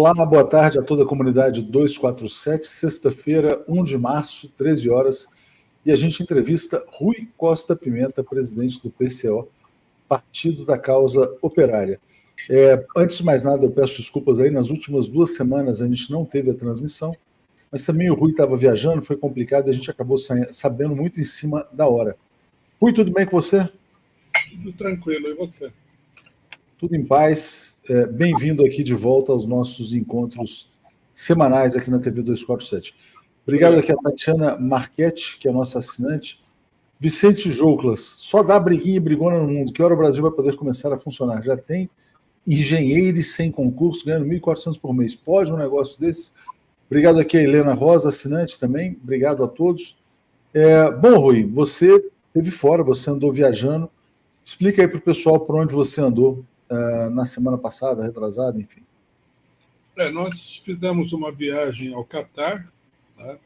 Olá, boa tarde a toda a comunidade 247, sexta-feira, 1 de março, 13 horas, e a gente entrevista Rui Costa Pimenta, presidente do PCO, Partido da Causa Operária. Antes de mais nada, eu peço desculpas aí, nas últimas 2 semanas a gente não teve a transmissão, mas também o Rui estava viajando, foi complicado, e a gente acabou sabendo muito em cima da hora. Rui, tudo bem com você? Tudo tranquilo, e você? Tudo em paz. Bem-vindo aqui de volta aos nossos encontros semanais aqui na TV 247. Obrigado aqui a Tatiana Marchetti, que é a nossa assinante. Vicente Jouclas, só dá briguinha e brigona no mundo. Que hora o Brasil vai poder começar a funcionar? Já tem engenheiros sem concurso ganhando 1.400 por mês. Pode um negócio desse? Obrigado aqui a Helena Rosa, assinante também. Obrigado a todos. Bom, Rui, você esteve fora, você andou viajando. Explica aí para o pessoal por onde você andou na semana passada, retrasada, enfim. Nós fizemos uma viagem ao Catar, né,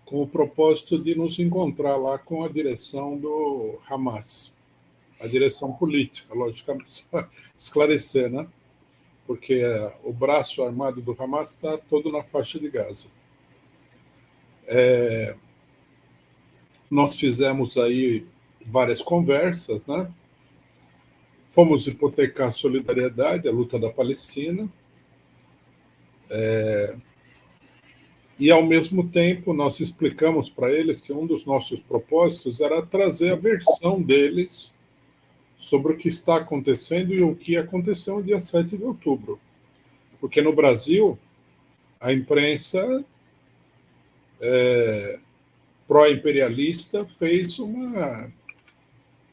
com o propósito de nos encontrar lá com a direção do Hamas, a direção política, logicamente, esclarecer, né? Porque o braço armado do Hamas está todo na faixa de Gaza. Nós fizemos aí várias conversas, né? Fomos hipotecar a solidariedade, a luta da Palestina, e, ao mesmo tempo, nós explicamos para eles que um dos nossos propósitos era trazer a versão deles sobre o que está acontecendo e o que aconteceu no dia 7 de outubro. Porque no Brasil, a imprensa pró-imperialista fez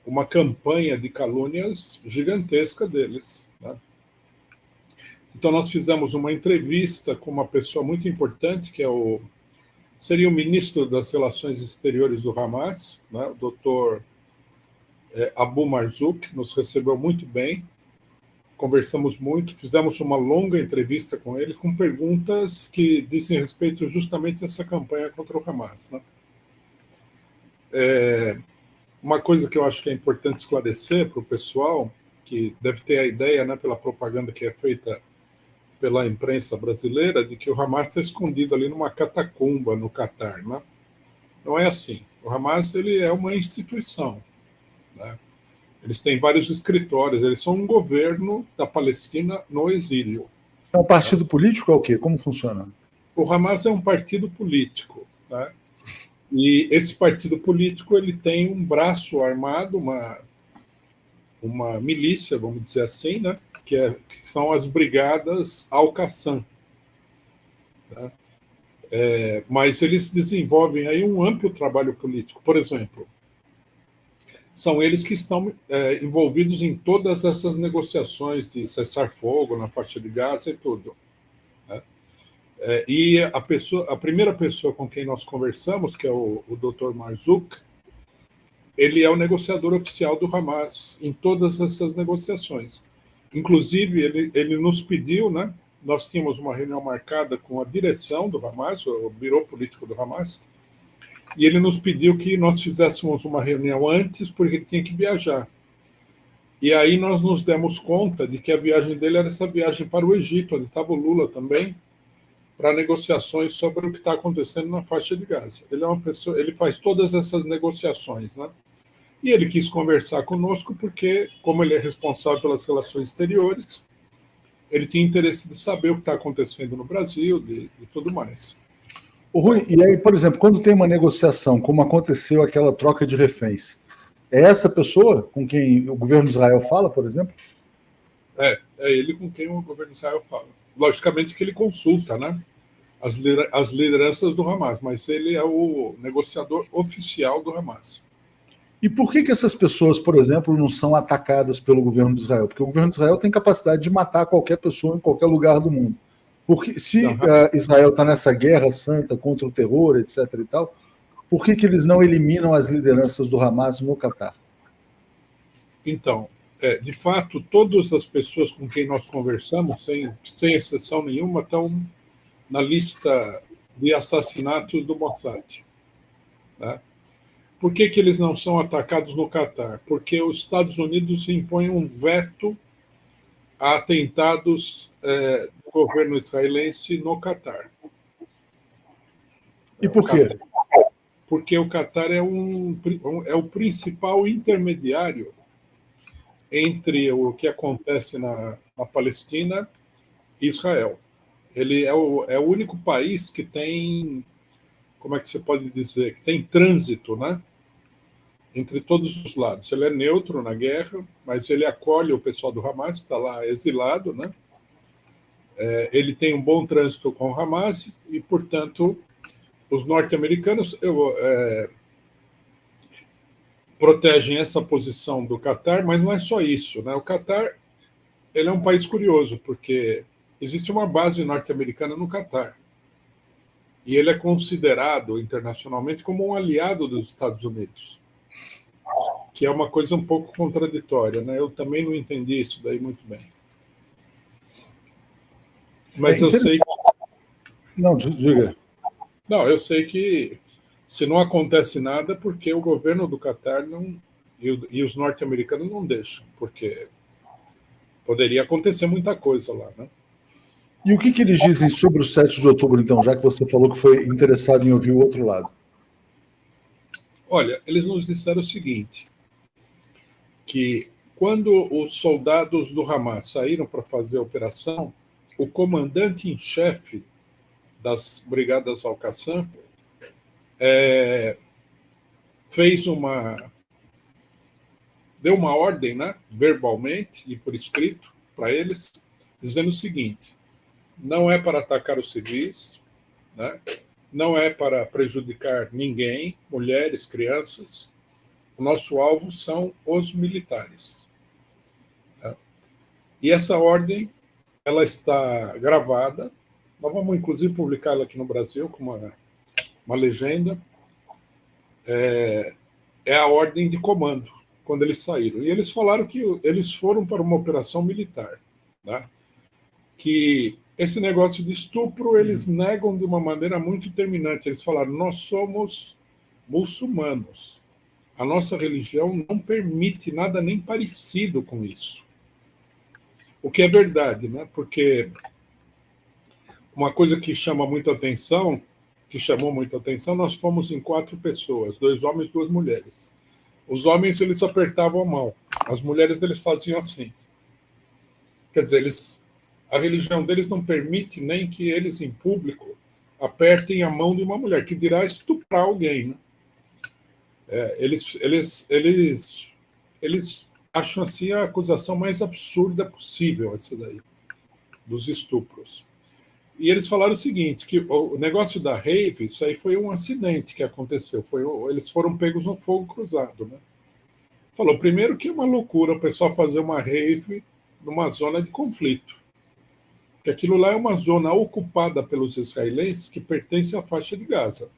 uma campanha de calúnias gigantesca deles, né? Então, nós fizemos uma entrevista com uma pessoa muito importante, que seria o ministro das Relações Exteriores do Hamas, né, o doutor Abu Marzouk, nos recebeu muito bem, conversamos muito, fizemos uma longa entrevista com ele, com perguntas que dizem respeito justamente a essa campanha contra o Hamas, né? Uma coisa que eu acho que é importante esclarecer para o pessoal, que deve ter a ideia, né, pela propaganda que é feita pela imprensa brasileira, de que o Hamas está escondido ali numa catacumba no Catar, né? Não é assim. O Hamas, ele é uma instituição, né? Eles têm vários escritórios, eles são um governo da Palestina no exílio. É um partido político ou o quê? Como funciona? O Hamas é um partido político, né? E esse partido político, ele tem um braço armado, uma milícia, vamos dizer assim, né? Que são as brigadas Al-Qassam. Tá? Mas eles desenvolvem aí um amplo trabalho político. Por exemplo, são eles que estão envolvidos em todas essas negociações de cessar-fogo na faixa de Gaza e tudo. Né? E a primeira pessoa com quem nós conversamos, que é o Dr. Marzouk, ele é o negociador oficial do Hamas em todas essas negociações. Inclusive, ele nos pediu, né? Nós tínhamos uma reunião marcada com a direção do Hamas, o Birô Político do Hamas, e ele nos pediu que nós fizéssemos uma reunião antes, porque ele tinha que viajar. E aí nós nos demos conta de que a viagem dele era essa viagem para o Egito, onde estava o Lula também, para negociações sobre o que está acontecendo na faixa de Gaza. Ele é uma pessoa, ele faz todas essas negociações, né? E ele quis conversar conosco porque, como ele é responsável pelas relações exteriores, ele tinha interesse de saber o que está acontecendo no Brasil e tudo mais. O Rui, e aí, por exemplo, quando tem uma negociação, como aconteceu aquela troca de reféns, é essa pessoa com quem o governo de Israel fala, por exemplo? É ele com quem o governo de Israel fala. Logicamente que ele consulta, né, as lideranças do Hamas, mas ele é o negociador oficial do Hamas. E por que essas pessoas, por exemplo, não são atacadas pelo governo de Israel? Porque o governo de Israel tem capacidade de matar qualquer pessoa em qualquer lugar do mundo. Porque se Israel está nessa guerra santa contra o terror, etc. e tal, por que eles não eliminam as lideranças do Hamas no Catar? Então, de fato, todas as pessoas com quem nós conversamos, sem exceção nenhuma, estão na lista de assassinatos do Mossad, né? Por que eles não são atacados no Catar? Porque os Estados Unidos impõem um veto a atentados do governo israelense no Catar. E por quê? Porque o Catar é o principal intermediário entre o que acontece na Palestina e Israel. Ele é o único país que tem, como é que você pode dizer, que tem trânsito, né? Entre todos os lados. Ele é neutro na guerra, mas ele acolhe o pessoal do Hamas, que está lá exilado, né? Ele tem um bom trânsito com o Hamas e, portanto, os norte-americanos protegem essa posição do Catar, mas não é só isso, né? O Catar ele é um país curioso, porque existe uma base norte-americana no Catar. E ele é considerado internacionalmente como um aliado dos Estados Unidos, que é uma coisa um pouco contraditória, né? Eu também não entendi isso daí muito bem. Mas eu sei que... Não, diga. Não, eu sei que se não acontece nada, porque o governo do Catar não... e os norte-americanos não deixam, porque poderia acontecer muita coisa lá, né? E o que eles dizem sobre o 7 de outubro, então, já que você falou que foi interessado em ouvir o outro lado? Olha, eles nos disseram o seguinte, que quando os soldados do Hamas saíram para fazer a operação, o comandante em chefe das brigadas Al-Qassam deu uma ordem, né, verbalmente e por escrito para eles, dizendo o seguinte: não é para atacar os civis, né, não é para prejudicar ninguém, mulheres, crianças. O nosso alvo são os militares. Né? E essa ordem ela está gravada. Nós vamos, inclusive, publicá-la aqui no Brasil com uma legenda. É a ordem de comando, quando eles saíram. E eles falaram que eles foram para uma operação militar. Né? Que esse negócio de estupro eles negam de uma maneira muito terminante. Eles falaram, nós somos muçulmanos. A nossa religião não permite nada nem parecido com isso. O que é verdade, né? Porque uma coisa que chama muita atenção, que chamou muita atenção, nós fomos em 4 pessoas, 2 homens e 2 mulheres. Os homens, eles apertavam a mão. As mulheres, eles faziam assim. Quer dizer, a religião deles não permite nem que eles, em público, apertem a mão de uma mulher, que dirá estuprar alguém, né? Eles acham assim a acusação mais absurda possível, essa daí, dos estupros. E eles falaram o seguinte, que o negócio da rave, isso aí foi um acidente que aconteceu, eles foram pegos no fogo cruzado, né? Falou, primeiro que é uma loucura o pessoal fazer uma rave numa zona de conflito, porque aquilo lá é uma zona ocupada pelos israelenses que pertence à faixa de Gaza.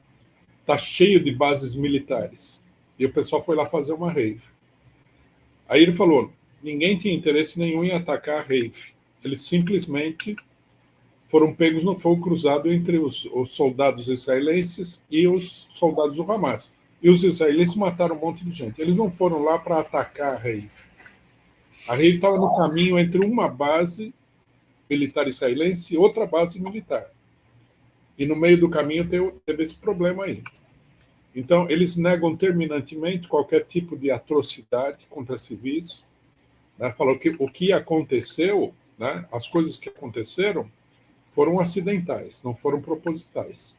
Está cheio de bases militares. E o pessoal foi lá fazer uma rave. Aí ele falou, ninguém tinha interesse nenhum em atacar a rave. Eles simplesmente foram pegos no fogo cruzado entre os soldados israelenses e os soldados do Hamas. E os israelenses mataram um monte de gente. Eles não foram lá para atacar a rave. A rave estava no caminho entre uma base militar israelense e outra base militar. E no meio do caminho teve esse problema aí. Então, eles negam terminantemente qualquer tipo de atrocidade contra civis. Né? Falou que o que aconteceu, né, as coisas que aconteceram, foram acidentais, não foram propositais.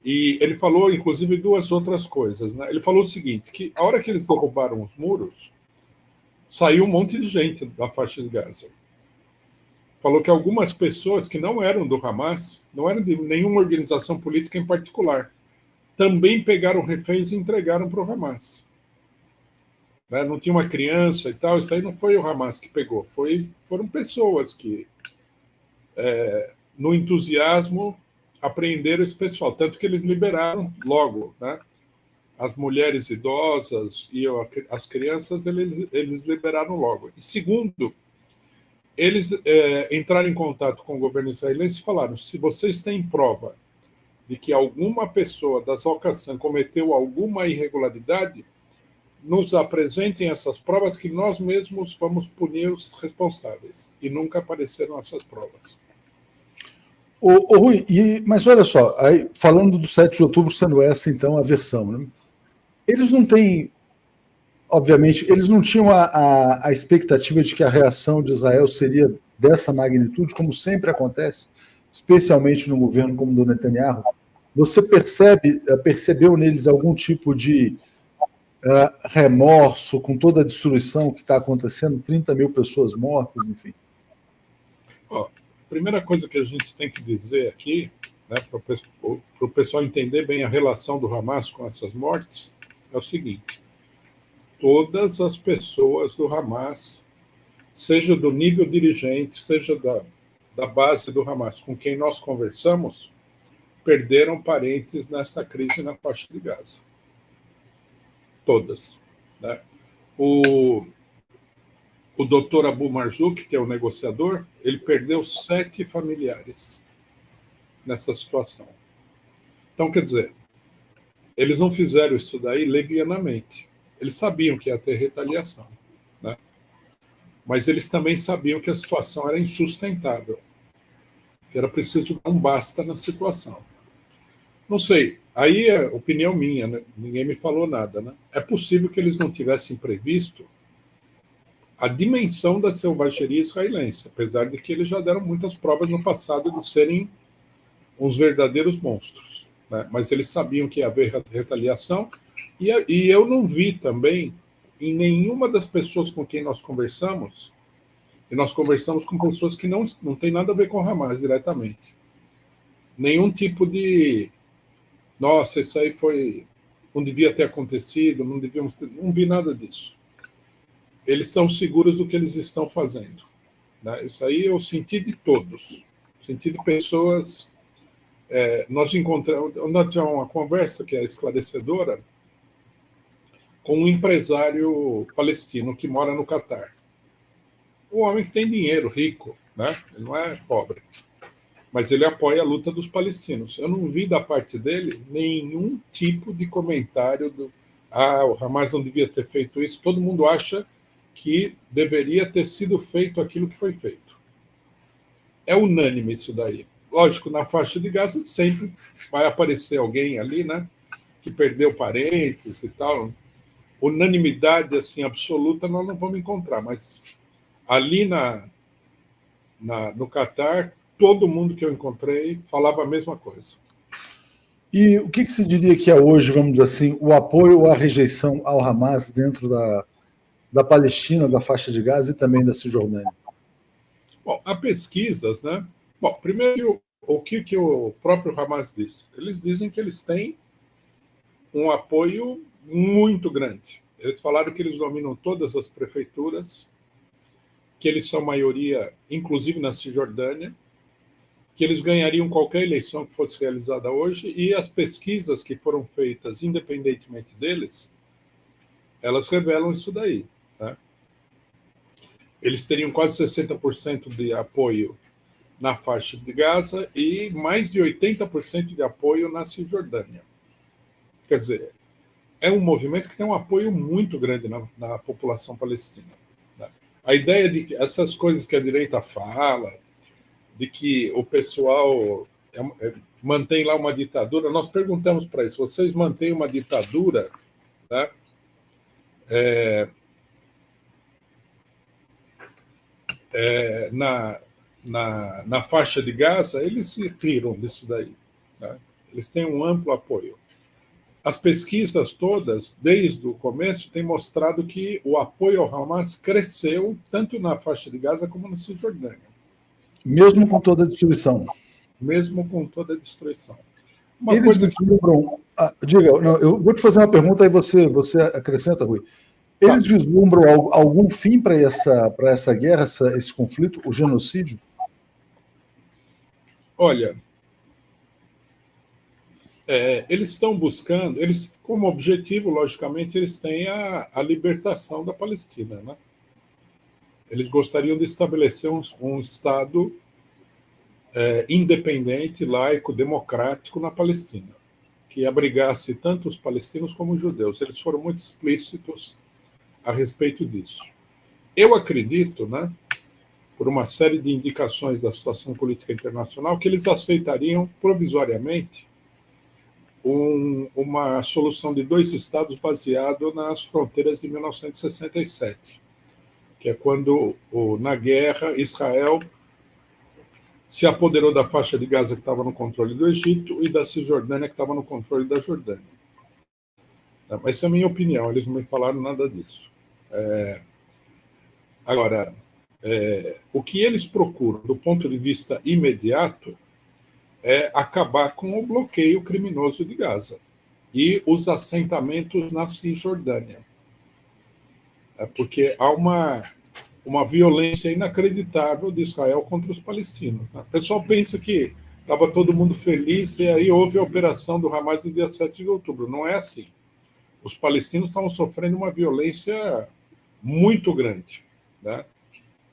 E ele falou, inclusive, 2 outras coisas. Né? Ele falou o seguinte, que a hora que eles derrubaram os muros, saiu um monte de gente da faixa de Gaza. Falou que algumas pessoas que não eram do Hamas, não eram de nenhuma organização política em particular, também pegaram reféns e entregaram para o Hamas. Né? Não tinha uma criança e tal, isso aí não foi o Hamas que pegou, foram pessoas que, no entusiasmo, apreenderam esse pessoal, tanto que eles liberaram logo, né? As mulheres idosas e as crianças, eles liberaram logo. E segundo, eles entraram em contato com o governo israelense e falaram, se vocês têm prova de que alguma pessoa das Al-Qassam cometeu alguma irregularidade, nos apresentem essas provas que nós mesmos vamos punir os responsáveis. E nunca apareceram essas provas. Rui, mas olha só, aí, falando do 7 de outubro sendo essa, então, a versão, né? Eles não têm, obviamente, eles não tinham a expectativa de que a reação de Israel seria dessa magnitude, como sempre acontece, especialmente no governo como do Netanyahu. Você percebeu neles algum tipo de remorso com toda a destruição que está acontecendo, 30 mil pessoas mortas, enfim? Ó, a primeira coisa que a gente tem que dizer aqui, né, para o pessoal entender bem a relação do Hamas com essas mortes, é o seguinte: todas as pessoas do Hamas, seja do nível dirigente, seja da base do Hamas, com quem nós conversamos, perderam parentes nessa crise na faixa de Gaza. Todas. Né? O doutor Abu Marzouk, que é o negociador, ele perdeu 7 familiares nessa situação. Então, quer dizer, eles não fizeram isso daí levianamente. Eles sabiam que ia ter retaliação, né? Mas eles também sabiam que a situação era insustentável, que era preciso dar um basta na situação. Não sei, aí é opinião minha, né? Ninguém me falou nada, né? É possível que eles não tivessem previsto a dimensão da selvageria israelense, apesar de que eles já deram muitas provas no passado de serem uns verdadeiros monstros, né? Mas eles sabiam que ia haver retaliação, e eu não vi também em nenhuma das pessoas com quem nós conversamos, e nós conversamos com pessoas que não têm nada a ver com o Hamas diretamente, nenhum tipo de nossa, isso aí não devia ter acontecido, não vi nada disso. Eles estão seguros do que eles estão fazendo, né? Isso aí eu senti de todos, senti de pessoas. Nós tivemos uma conversa que é esclarecedora com um empresário palestino que mora no Catar. Um homem que tem dinheiro, rico, né? Ele não é pobre, mas ele apoia a luta dos palestinos. Eu não vi da parte dele nenhum tipo de comentário o Hamas não devia ter feito isso. Todo mundo acha que deveria ter sido feito aquilo que foi feito. É unânime isso daí. Lógico, na faixa de Gaza sempre vai aparecer alguém ali, né, que perdeu parentes e tal. Unanimidade assim absoluta nós não vamos encontrar, mas ali no Catar, todo mundo que eu encontrei falava a mesma coisa. E o que se diria que é hoje, vamos dizer assim, o apoio ou a rejeição ao Hamas dentro da Palestina, da faixa de Gaza e também da Cisjordânia? Bom, há pesquisas, né? Bom, primeiro, o que o próprio Hamas diz? Eles dizem que eles têm um apoio muito grande. Eles falaram que eles dominam todas as prefeituras, que eles são maioria, inclusive na Cisjordânia, que eles ganhariam qualquer eleição que fosse realizada hoje, e as pesquisas que foram feitas independentemente deles, elas revelam isso daí, né? Eles teriam quase 60% de apoio na faixa de Gaza e mais de 80% de apoio na Cisjordânia. Quer dizer, é um movimento que tem um apoio muito grande na população palestina, né? A ideia de que essas coisas que a direita fala, de que o pessoal mantém lá uma ditadura, nós perguntamos para isso: vocês mantêm uma ditadura, né, na faixa de Gaza? Eles se riram disso daí, né? Eles têm um amplo apoio. As pesquisas todas, desde o começo, têm mostrado que o apoio ao Hamas cresceu tanto na faixa de Gaza como na Cisjordânia. Mesmo com toda a destruição. Mesmo com toda a destruição. Eles vislumbram. Diga, não, eu vou te fazer uma pergunta e você acrescenta, Rui. Eles vislumbram algum fim para essa guerra, esse conflito, o genocídio? Olha, eles estão buscando, como objetivo, logicamente, eles têm a libertação da Palestina, né? Eles gostariam de estabelecer um Estado independente, laico, democrático na Palestina, que abrigasse tanto os palestinos como os judeus. Eles foram muito explícitos a respeito disso. Eu acredito, né, por uma série de indicações da situação política internacional, que eles aceitariam provisoriamente uma solução de 2 estados baseado nas fronteiras de 1967, que é quando, na guerra, Israel se apoderou da faixa de Gaza que estava no controle do Egito e da Cisjordânia que estava no controle da Jordânia. Mas essa é a minha opinião, eles não me falaram nada disso. Agora, o que eles procuram, do ponto de vista imediato, é acabar com o bloqueio criminoso de Gaza e os assentamentos na Cisjordânia. Porque há uma violência inacreditável de Israel contra os palestinos. Né? O pessoal pensa que estava todo mundo feliz e aí houve a operação do Hamas no dia 7 de outubro. Não é assim. Os palestinos estavam sofrendo uma violência muito grande, né?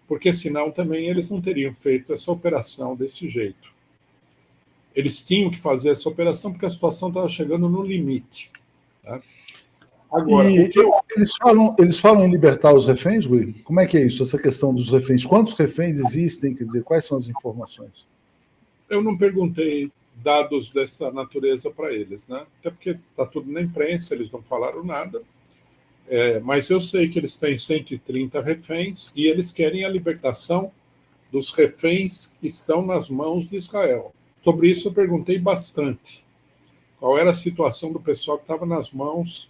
Porque senão também eles não teriam feito essa operação desse jeito. Eles tinham que fazer essa operação porque a situação estava chegando no limite. Né? Agora, eles falam em libertar os reféns, Rui? Como é que é isso, essa questão dos reféns? Quantos reféns existem? Quer dizer, quais são as informações? Eu não perguntei dados dessa natureza para eles, né? Até porque está tudo na imprensa, eles não falaram nada. Mas eu sei que eles têm 130 reféns e eles querem a libertação dos reféns que estão nas mãos de Israel. Sobre isso eu perguntei bastante. Qual era a situação do pessoal que estava nas mãos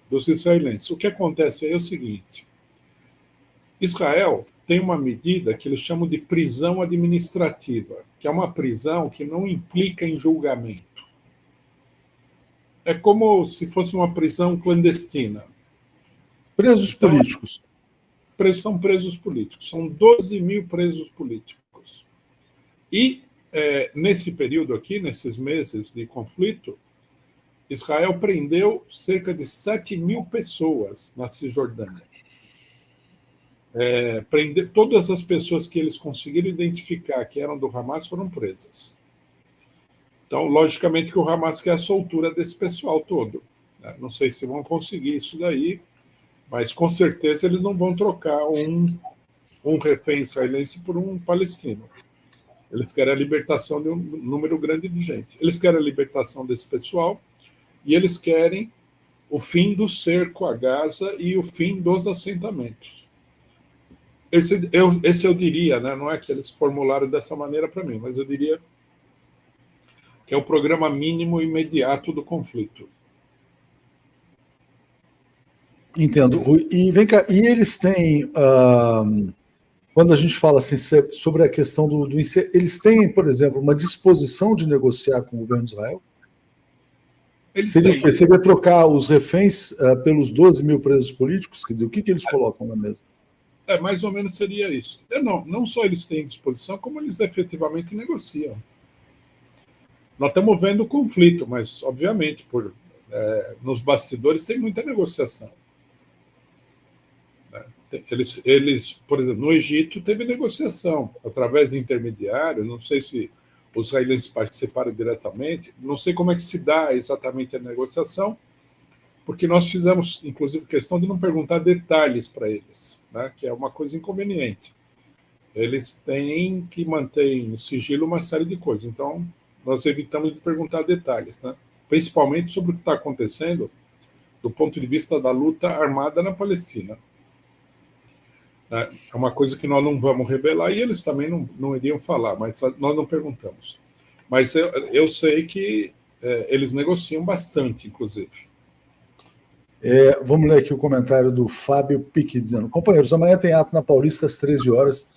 dos israelenses? O que acontece é o seguinte: Israel tem uma medida que eles chamam de prisão administrativa, que é uma prisão que não implica em julgamento. É como se fosse uma prisão clandestina. Presos políticos. São presos políticos. São 12 mil presos políticos. E, nesse período aqui, nesses meses de conflito, Israel prendeu cerca de 7 mil pessoas na Cisjordânia. Todas as pessoas que eles conseguiram identificar que eram do Hamas foram presas. Então, logicamente que o Hamas quer a soltura desse pessoal todo. Né? Não sei se vão conseguir isso daí, mas com certeza eles não vão trocar um refém israelense por um palestino. Eles querem a libertação de um número grande de gente. Eles querem a libertação desse pessoal e eles querem o fim do cerco a Gaza e o fim dos assentamentos. Esse eu diria, né? Não é que eles formularam dessa maneira para mim, mas eu diria que é o programa mínimo imediato do conflito. Entendo. E vem cá, e eles têm, quando a gente fala assim, sobre a questão eles têm, por exemplo, uma disposição de negociar com o governo de Israel? Seria trocar os reféns pelos 12 mil presos políticos? Quer dizer, o que eles colocam na mesa? Mais ou menos seria isso. Não só eles têm disposição, como eles efetivamente negociam. Nós estamos vendo o conflito, mas, obviamente, nos bastidores tem muita negociação. Eles, por exemplo, no Egito teve negociação através de intermediários, não sei se os israelenses participaram diretamente, não sei como é que se dá exatamente a negociação, porque nós fizemos, inclusive, questão de não perguntar detalhes para eles, né, que é uma coisa inconveniente. Eles têm que manter em sigilo uma série de coisas, então nós evitamos de perguntar detalhes, né, principalmente sobre o que está acontecendo do ponto de vista da luta armada na Palestina. É uma coisa que nós não vamos revelar e eles também não iriam falar, mas nós não perguntamos. Mas eu sei que eles negociam bastante, inclusive. Vamos ler aqui o comentário do Fábio Pique, dizendo: companheiros, amanhã tem ato na Paulista às 13 horas.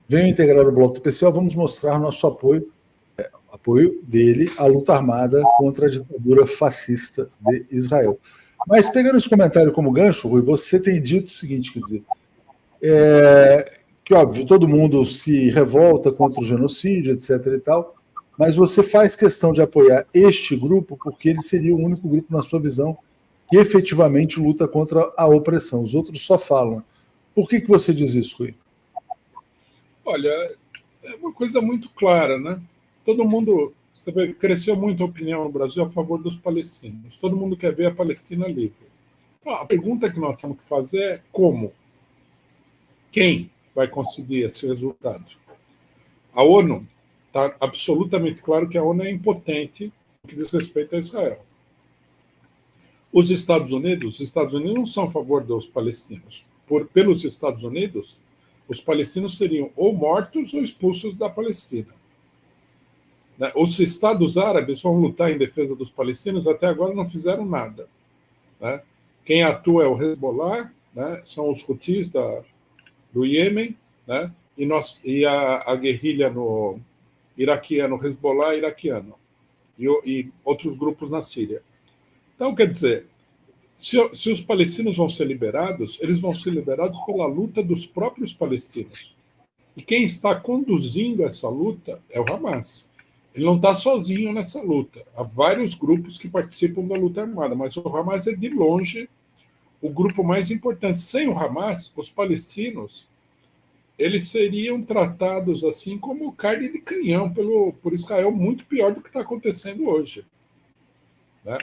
Venham integrar o Bloco do PCO, vamos mostrar nosso apoio dele à luta armada contra a ditadura fascista de Israel. Mas pegando esse comentário como gancho, Rui, você tem dito o seguinte, quer dizer, que, óbvio, todo mundo se revolta contra o genocídio, etc. e tal, mas você faz questão de apoiar este grupo porque ele seria o único grupo, na sua visão, que efetivamente luta contra a opressão. Os outros só falam. Por que você diz isso, Rui? Olha, é uma coisa muito clara, né? Todo mundo Você vê, cresceu muito a opinião no Brasil a favor dos palestinos. Todo mundo quer ver a Palestina livre. Então, a pergunta que nós temos que fazer é como? Quem vai conseguir esse resultado? A ONU, está absolutamente claro que a ONU é impotente no que diz respeito a Israel. Os Estados Unidos não são a favor dos palestinos. Pelos Estados Unidos, os palestinos seriam ou mortos ou expulsos da Palestina. Os Estados Árabes vão lutar em defesa dos palestinos, até agora não fizeram nada. Né? Quem atua é o Hezbollah, né? São os Houthis do Iêmen, né? E a guerrilha iraquiana, o Hezbollah iraquiano, e outros grupos na Síria. Então, quer dizer, se os palestinos vão ser liberados, eles vão ser liberados pela luta dos próprios palestinos. E quem está conduzindo essa luta é o Hamas. Ele não está sozinho nessa luta. Há vários grupos que participam da luta armada, mas o Hamas é de longe o grupo mais importante. Sem o Hamas, os palestinos eles seriam tratados assim como carne de canhão por Israel, muito pior do que está acontecendo hoje. Né?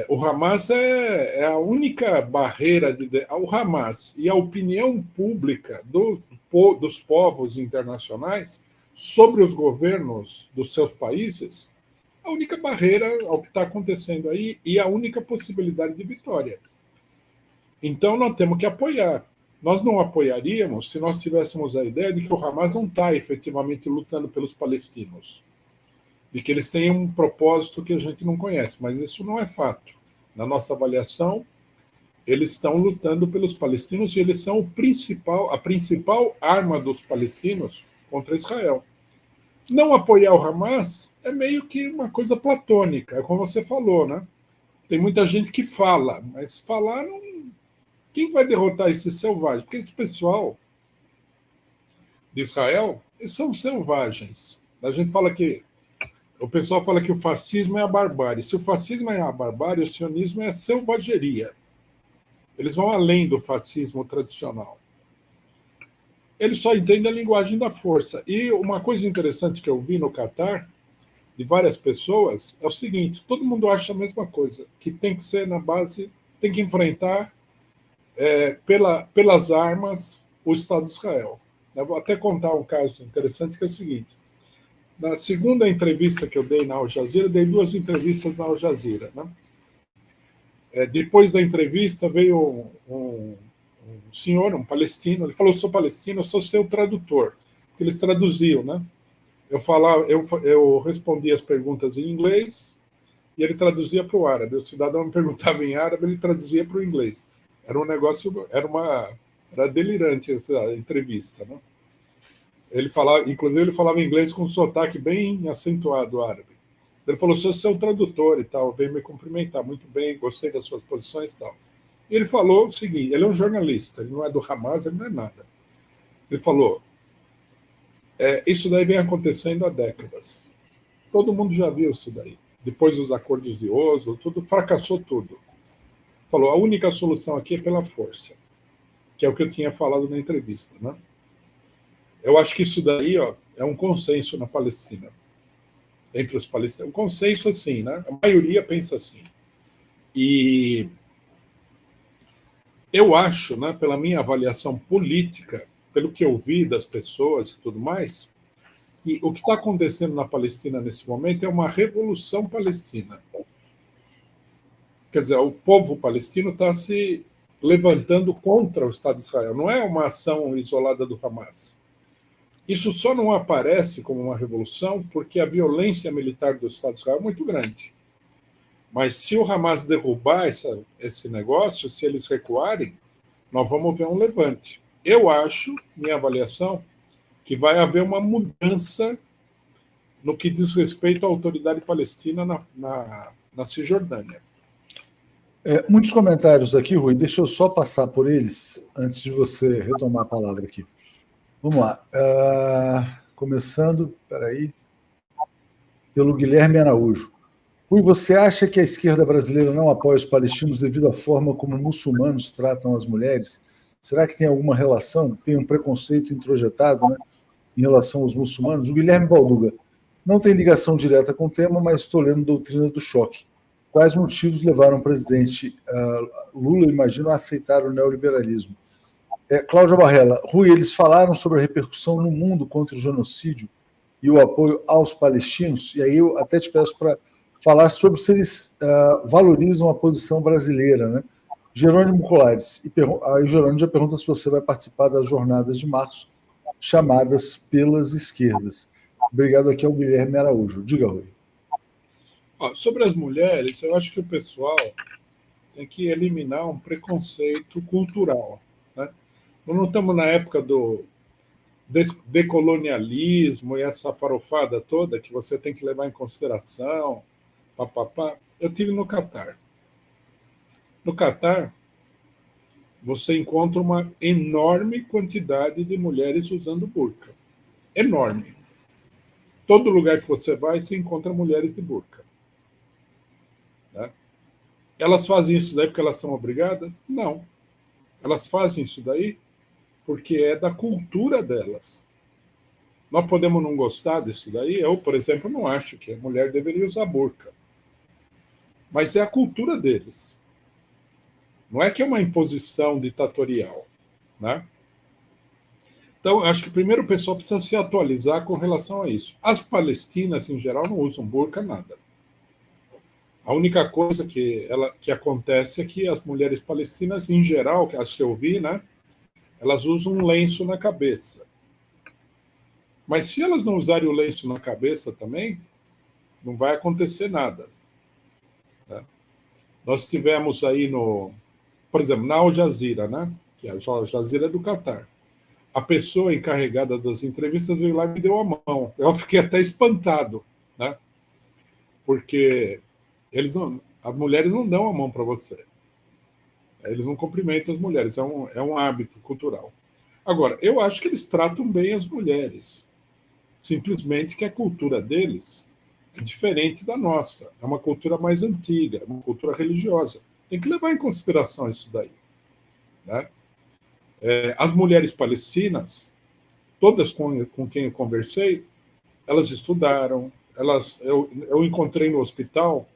O Hamas é a única barreira. O Hamas e a opinião pública dos povos internacionais sobre os governos dos seus países, a única barreira ao que está acontecendo aí e a única possibilidade de vitória. Então, nós temos que apoiar. Nós não apoiaríamos se nós tivéssemos a ideia de que o Hamas não está efetivamente lutando pelos palestinos, de que eles têm um propósito que a gente não conhece, mas isso não é fato. Na nossa avaliação, eles estão lutando pelos palestinos e eles são a principal arma dos palestinos contra Israel. Não apoiar o Hamas é meio que uma coisa platônica, é como você falou, né? Tem muita gente que fala, mas falar não... Quem vai derrotar esses selvagens? Porque esse pessoal de Israel, eles são selvagens. O pessoal fala que o fascismo é a barbárie. Se o fascismo é a barbárie, o sionismo é a selvageria. Eles vão além do fascismo tradicional. Eles só entendem a linguagem da força. E uma coisa interessante que eu vi no Catar, de várias pessoas, é o seguinte: todo mundo acha a mesma coisa, que tem que ser na base, tem que enfrentar pelas armas o Estado de Israel. Eu vou até contar um caso interessante, que é o seguinte. Na segunda entrevista que eu dei na Al Jazeera, eu dei 2 entrevistas na Al Jazeera. Né? Depois da entrevista, veio um senhor, um palestino, ele falou: eu sou palestino, eu sou seu tradutor. Porque eles traduziam, né? Eu respondia as perguntas em inglês e ele traduzia para o árabe. O cidadão me perguntava em árabe, ele traduzia para o inglês. Era um negócio, era delirante essa entrevista, né? Inclusive ele falava inglês com um sotaque bem acentuado árabe. Ele falou: sou seu tradutor e tal, veio me cumprimentar, muito bem, gostei das suas posições e tal. E ele falou o seguinte: ele é um jornalista, ele não é do Hamas, ele não é nada. Ele falou: isso daí vem acontecendo há décadas. Todo mundo já viu isso daí. Depois dos acordos de Oslo, tudo fracassou tudo. Falou: a única solução aqui é pela força, que é o que eu tinha falado na entrevista, né? Eu acho que isso daí, é um consenso na Palestina, entre os palestinos. Um consenso assim, né? A maioria pensa assim. E eu acho, né, pela minha avaliação política, pelo que eu vi das pessoas e tudo mais, que o que está acontecendo na Palestina nesse momento é uma revolução palestina. Quer dizer, o povo palestino está se levantando contra o Estado de Israel. Não é uma ação isolada do Hamas. Isso só não aparece como uma revolução porque a violência militar do Estado de Israel é muito grande. Mas se o Hamas derrubar esse negócio, se eles recuarem, nós vamos ver um levante. Eu acho, minha avaliação, que vai haver uma mudança no que diz respeito à autoridade palestina na Cisjordânia. Muitos comentários aqui, Rui. Deixa eu só passar por eles antes de você retomar a palavra aqui. Vamos lá. Começando, pelo Guilherme Araújo. Rui, você acha que a esquerda brasileira não apoia os palestinos devido à forma como muçulmanos tratam as mulheres? Será que tem alguma relação? Tem um preconceito introjetado, né, em relação aos muçulmanos? O Guilherme Balduga. Não tem ligação direta com o tema, mas estou lendo Doutrina do Choque. Quais motivos levaram o presidente Lula, imagino, a aceitar o neoliberalismo? Cláudia Barrela, Rui, eles falaram sobre a repercussão no mundo contra o genocídio e o apoio aos palestinos, e aí eu até te peço para falar sobre se eles valorizam a posição brasileira, né? Jerônimo Colares, aí o Jerônimo já pergunta se você vai participar das jornadas de março chamadas pelas esquerdas. Obrigado aqui ao Guilherme Araújo. Diga, Rui. Sobre as mulheres, eu acho que o pessoal tem que eliminar um preconceito cultural, né? Nós não estamos na época do decolonialismo e essa farofada toda que você tem que levar em consideração. Papapá. Eu estive no Catar. No Catar, você encontra uma enorme quantidade de mulheres usando burca. Enorme. Todo lugar que você vai, você encontra mulheres de burca. Né? Elas fazem isso daí porque elas são obrigadas? Não. Elas fazem isso daí porque é da cultura delas. Nós podemos não gostar disso daí. Eu, por exemplo, não acho que a mulher deveria usar burca. Mas é a cultura deles. Não é que é uma imposição ditatorial. Né? Então, acho que primeiro o pessoal precisa se atualizar com relação a isso. As palestinas, em geral, não usam burca, nada. A única coisa que acontece é que as mulheres palestinas, em geral, as que eu vi, né, elas usam um lenço na cabeça. Mas se elas não usarem o lenço na cabeça também, não vai acontecer nada. Né? Nós tivemos aí por exemplo, na Al Jazeera, né, que a Al Jazeera é do Catar. A pessoa encarregada das entrevistas veio lá e me deu a mão. Eu fiquei até espantado, né? Porque as mulheres não dão a mão para você. Eles não cumprimentam as mulheres, é um hábito cultural. Agora, eu acho que eles tratam bem as mulheres. Simplesmente que a cultura deles é diferente da nossa. É uma cultura mais antiga, uma cultura religiosa. Tem que levar em consideração isso daí. Né? As mulheres palestinas, todas com quem eu conversei, elas estudaram. Eu encontrei no hospital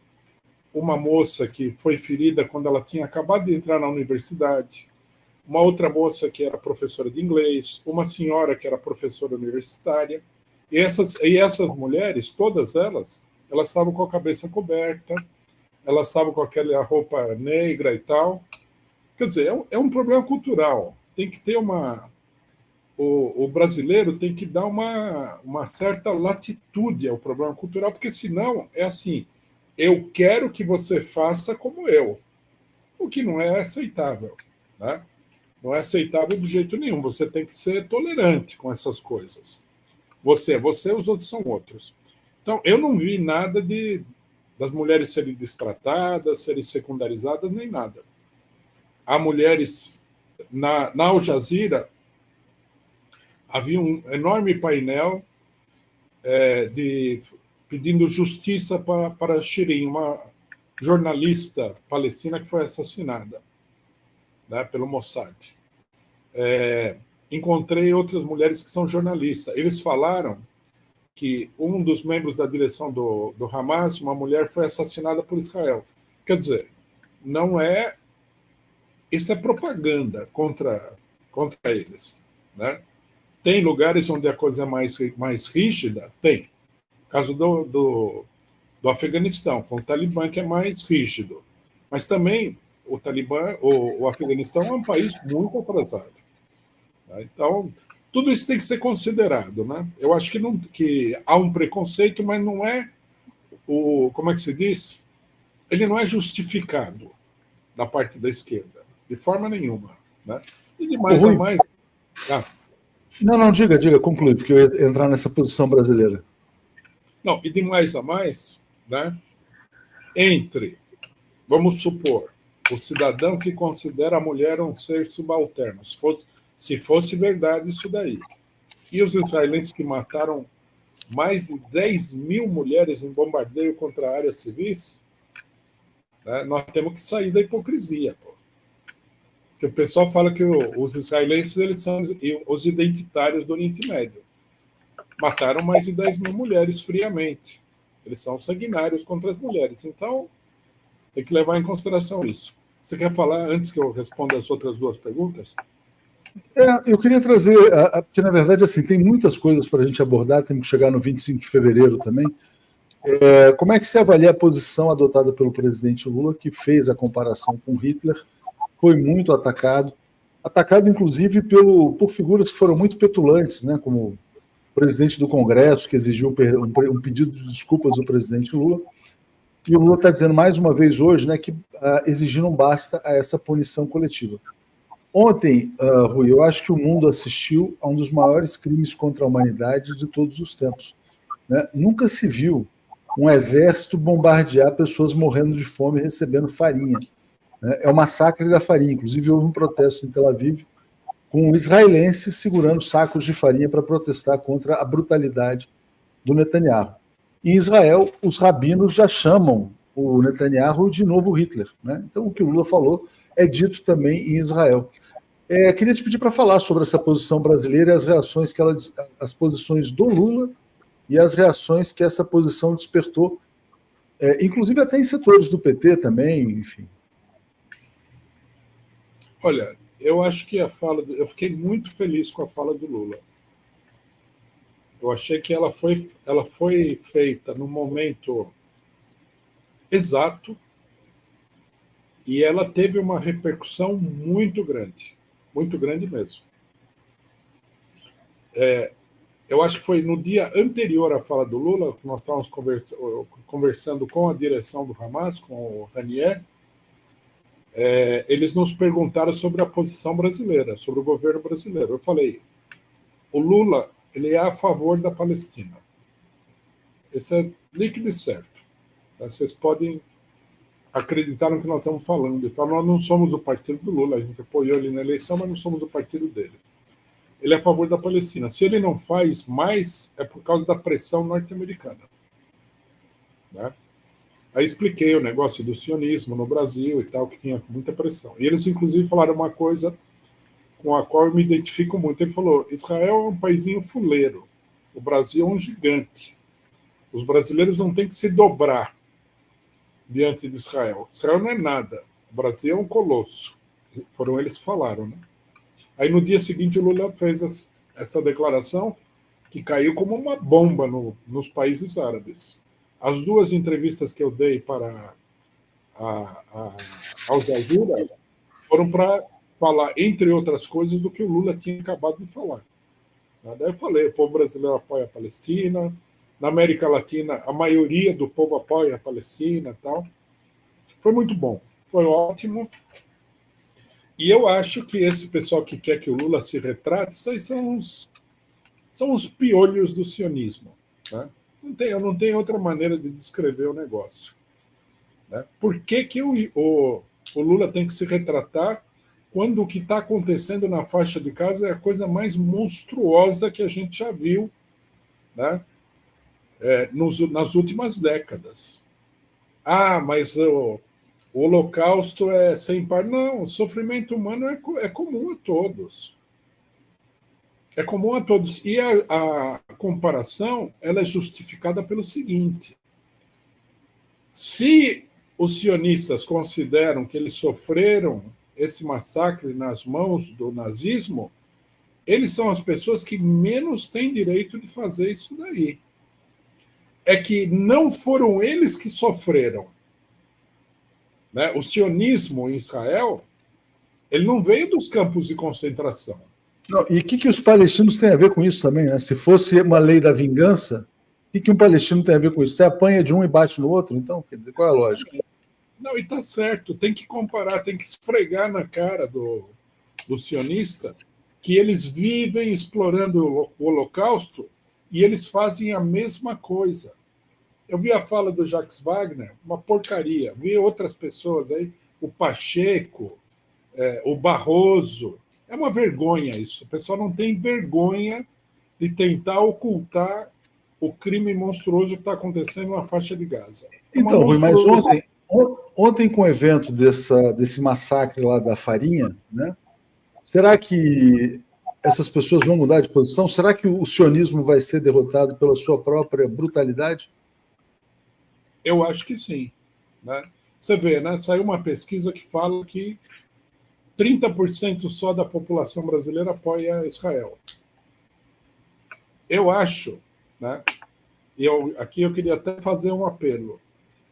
uma moça que foi ferida quando ela tinha acabado de entrar na universidade, uma outra moça que era professora de inglês, uma senhora que era professora universitária, e essas mulheres, todas elas estavam com a cabeça coberta, elas estavam com aquela roupa negra e tal. Quer dizer, é um problema cultural. Tem que ter o brasileiro tem que dar uma certa latitude ao problema cultural, porque senão é assim, eu quero que você faça como eu, o que não é aceitável. Né? Não é aceitável de jeito nenhum, você tem que ser tolerante com essas coisas. Você é você, os outros são outros. Então, eu não vi nada das mulheres serem destratadas, serem secundarizadas, nem nada. Há mulheres, na Al Jazeera, havia um enorme painel pedindo justiça para Shirin, uma jornalista palestina que foi assassinada, né, pelo Mossad. Encontrei outras mulheres que são jornalistas. Eles falaram que um dos membros da direção do Hamas, uma mulher, foi assassinada por Israel. Quer dizer, não é... Isso é propaganda contra eles. Né? Tem lugares onde a coisa é mais rígida? Tem. Caso do Afeganistão, com o Talibã, que é mais rígido. Mas também o Talibã, o Afeganistão é um país muito atrasado. Né? Então, tudo isso tem que ser considerado. Né? Eu acho que há um preconceito, mas não é como é que se diz? Ele não é justificado da parte da esquerda, de forma nenhuma. Né? E de mais a mais... Não, diga, conclui, porque eu ia entrar nessa posição brasileira. Não, e de mais a mais, né? Vamos supor, o cidadão que considera a mulher um ser subalterno, se fosse verdade isso daí, e os israelenses que mataram mais de 10 mil mulheres em bombardeio contra áreas civis, né, nós temos que sair da hipocrisia. Pô. Porque o pessoal fala que os israelenses eles são os identitários do Oriente Médio. mataram mais de 10 mil mulheres friamente. Eles são sanguinários contra as mulheres. Então, tem que levar em consideração isso. Você quer falar, antes que eu responda as outras duas perguntas? Eu queria trazer, porque na verdade assim, tem muitas coisas para a gente abordar, temos que chegar no 25 de fevereiro também. Como é que se avalia a posição adotada pelo presidente Lula, que fez a comparação com Hitler, foi muito atacado inclusive por figuras que foram muito petulantes, né, como o presidente do Congresso, que exigiu um pedido de desculpas do presidente Lula, e o Lula está dizendo mais uma vez hoje, né, que exigir não basta a essa punição coletiva. Ontem, Rui, eu acho que o mundo assistiu a um dos maiores crimes contra a humanidade de todos os tempos, né? Nunca se viu um exército bombardear pessoas morrendo de fome e recebendo farinha, né? É o massacre da farinha. Inclusive, houve um protesto em Tel Aviv com israelenses segurando sacos de farinha para protestar contra a brutalidade do Netanyahu. Em Israel, os rabinos já chamam o Netanyahu de novo Hitler, né? Então, o que o Lula falou é dito também em Israel. Queria te pedir para falar sobre essa posição brasileira e as reações as posições do Lula e as reações que essa posição despertou, inclusive até em setores do PT também, enfim. Olha, eu acho que eu fiquei muito feliz com a fala do Lula. Eu achei que ela foi feita no momento exato e ela teve uma repercussão muito grande mesmo. Eu acho que foi no dia anterior à fala do Lula, que nós estávamos conversando com a direção do Hamas, com o Ranier, eles nos perguntaram sobre a posição brasileira, sobre o governo brasileiro. Eu falei, o Lula ele é a favor da Palestina. Isso é líquido e certo. Vocês podem acreditar no que nós estamos falando. Então, nós não somos o partido do Lula, a gente apoiou ele na eleição, mas não somos o partido dele. Ele é a favor da Palestina. Se ele não faz mais, é por causa da pressão norte-americana. Né? Aí expliquei o negócio do sionismo no Brasil e tal, que tinha muita pressão. E eles, inclusive, falaram uma coisa com a qual eu me identifico muito. Ele falou, Israel é um paizinho fuleiro, o Brasil é um gigante. Os brasileiros não têm que se dobrar diante de Israel. Israel não é nada. O Brasil é um colosso. Foram eles que falaram, né? Aí no dia seguinte o Lula fez essa declaração que caiu como uma bomba nos países árabes. As duas entrevistas que eu dei para Al Jazeera foram para falar, entre outras coisas, do que o Lula tinha acabado de falar. Daí eu falei, o povo brasileiro apoia a Palestina, na América Latina a maioria do povo apoia a Palestina e tal. Foi muito bom, foi ótimo. E eu acho que esse pessoal que quer que o Lula se retrate, isso aí são os piolhos do sionismo. Né? Eu não tenho outra maneira de descrever o negócio. Né? Por que o Lula tem que se retratar quando o que está acontecendo na faixa de Gaza é a coisa mais monstruosa que a gente já viu, né? Nas últimas décadas? Mas o Holocausto é sem par. Não, o sofrimento humano é comum a todos. É comum a todos. E a comparação ela é justificada pelo seguinte. Se os sionistas consideram que eles sofreram esse massacre nas mãos do nazismo, eles são as pessoas que menos têm direito de fazer isso daí. É que não foram eles que sofreram. Né? O sionismo em Israel, ele não veio dos campos de concentração. Não, e o que os palestinos têm a ver com isso também? Né? Se fosse uma lei da vingança, o que um palestino tem a ver com isso? Você apanha de um e bate no outro? Então, quer dizer, qual é a lógica? Não, e está certo, tem que comparar, tem que esfregar na cara do sionista que eles vivem explorando o Holocausto e eles fazem a mesma coisa. Eu vi a fala do Jacques Wagner, uma porcaria. Vi outras pessoas aí, o Pacheco, o Barroso. É uma vergonha isso. O pessoal não tem vergonha de tentar ocultar o crime monstruoso que está acontecendo na faixa de Gaza. Então, Rui, mas ontem com o evento desse massacre lá da farinha, né? Será que essas pessoas vão mudar de posição? Será que o sionismo vai ser derrotado pela sua própria brutalidade? Eu acho que sim. Né? Você vê, né? Saiu uma pesquisa que fala que 30% só da população brasileira apoia Israel. Eu acho, né? Aqui eu queria até fazer um apelo.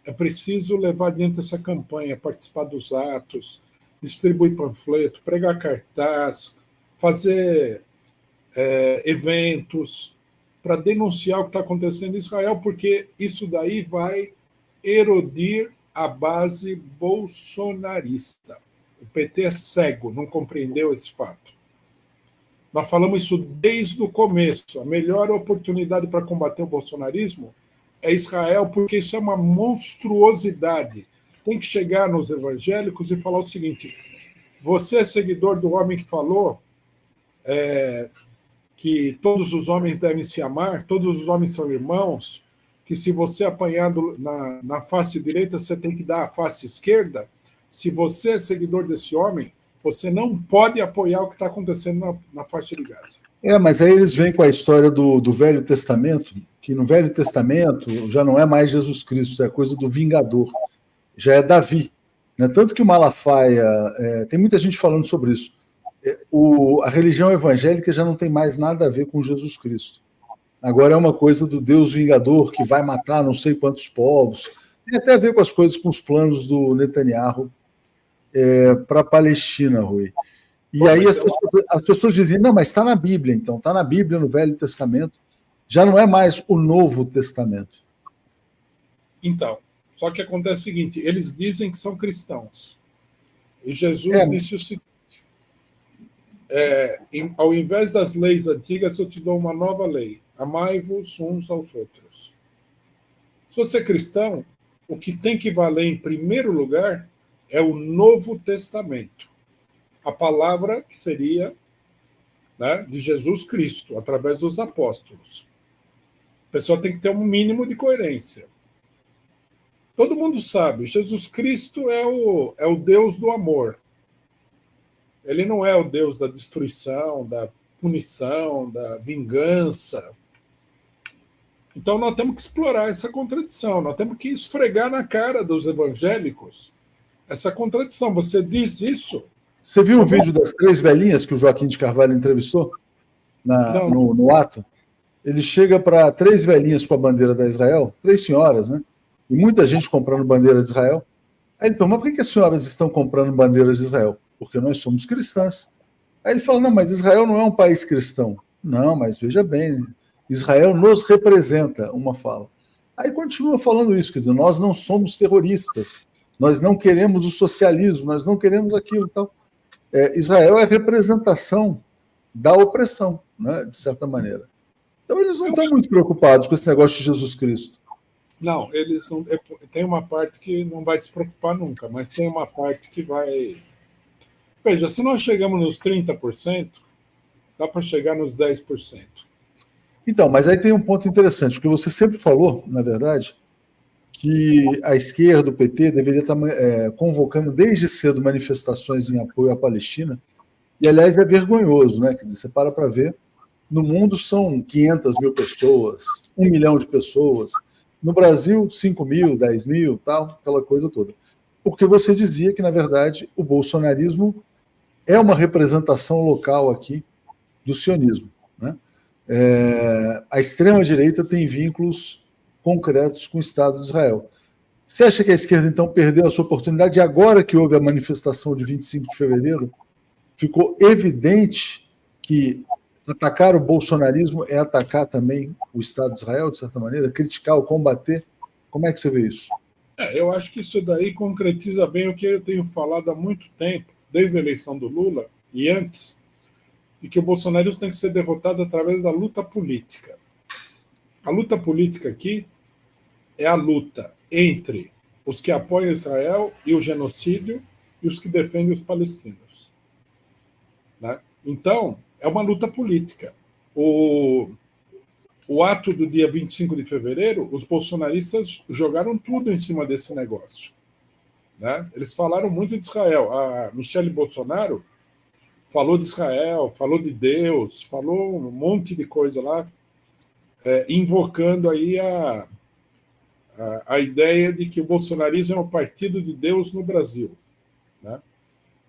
É preciso levar adiante essa campanha, participar dos atos, distribuir panfleto, pregar cartaz, fazer eventos para denunciar o que está acontecendo em Israel, porque isso daí vai erodir a base bolsonarista. O PT é cego, não compreendeu esse fato. Nós falamos isso desde o começo. A melhor oportunidade para combater o bolsonarismo é Israel, porque isso é uma monstruosidade. Tem que chegar nos evangélicos e falar o seguinte: você é seguidor do homem que falou que todos os homens devem se amar, todos os homens são irmãos, que se você apanhar na face direita, você tem que dar a face esquerda. Se você é seguidor desse homem, você não pode apoiar o que está acontecendo na faixa de Gaza. Mas aí eles vêm com a história do Velho Testamento, que no Velho Testamento já não é mais Jesus Cristo, é coisa do Vingador, já é Davi. Né? Tanto que o Malafaia, tem muita gente falando sobre isso, a religião evangélica já não tem mais nada a ver com Jesus Cristo. Agora é uma coisa do Deus Vingador que vai matar não sei quantos povos. Tem até a ver com as coisas, com os planos do Netanyahu para a Palestina, Rui. E aí as pessoas dizem, não, mas está na Bíblia, então, está na Bíblia, no Velho Testamento, já não é mais o Novo Testamento. Então, só que acontece o seguinte, eles dizem que são cristãos. E Jesus disse o seguinte, ao invés das leis antigas, eu te dou uma nova lei, amai-vos uns aos outros. Se você é cristão, o que tem que valer em primeiro lugar é o Novo Testamento. A palavra que seria, né, de Jesus Cristo, através dos apóstolos. A pessoa tem que ter um mínimo de coerência. Todo mundo sabe, Jesus Cristo é o Deus do amor. Ele não é o Deus da destruição, da punição, da vingança. Então nós temos que explorar essa contradição, nós temos que esfregar na cara dos evangélicos essa contradição. Você diz isso... Você viu o vídeo das 3 velhinhas que o Joaquim de Carvalho entrevistou no ato? Ele chega para 3 velhinhas com a bandeira da Israel, 3 senhoras, né? E muita gente comprando bandeira de Israel. Aí ele pergunta, por que as senhoras estão comprando bandeira de Israel? Porque nós somos cristãs. Aí ele fala, não, mas Israel não é um país cristão. Não, mas veja bem, Israel nos representa, uma fala. Aí continua falando isso, quer dizer, nós não somos terroristas, nós não queremos o socialismo, nós não queremos aquilo e tal. Israel é representação da opressão, né, de certa maneira. Então eles não estão muito preocupados com esse negócio de Jesus Cristo. Não, eles não. Tem uma parte que não vai se preocupar nunca, mas tem uma parte que vai... Veja, se nós chegamos nos 30%, dá para chegar nos 10%. Então, mas aí tem um ponto interessante, porque você sempre falou, na verdade, que a esquerda, o PT, deveria estar convocando desde cedo manifestações em apoio à Palestina, e, aliás, é vergonhoso, né? Quer dizer, você para ver, no mundo são 500 mil pessoas, 1 milhão de pessoas, no Brasil, 5 mil, 10 mil, tal, aquela coisa toda. Porque você dizia que, na verdade, o bolsonarismo é uma representação local aqui do sionismo, né? A extrema-direita tem vínculos concretos com o Estado de Israel. Você acha que a esquerda, então, perdeu a sua oportunidade? E agora que houve a manifestação de 25 de fevereiro, ficou evidente que atacar o bolsonarismo é atacar também o Estado de Israel, de certa maneira, criticar ou combater? Como é que você vê isso? Eu acho que isso daí concretiza bem o que eu tenho falado há muito tempo, desde a eleição do Lula e antes, e que o bolsonarismo tem que ser derrotado através da luta política. A luta política aqui é a luta entre os que apoiam Israel e o genocídio e os que defendem os palestinos. Né? Então, é uma luta política. O ato do dia 25 de fevereiro, os bolsonaristas jogaram tudo em cima desse negócio. Né? Eles falaram muito de Israel. A Michelle Bolsonaro falou de Israel, falou de Deus, falou um monte de coisa lá, invocando aí a ideia de que o bolsonarismo é um partido de Deus no Brasil, né?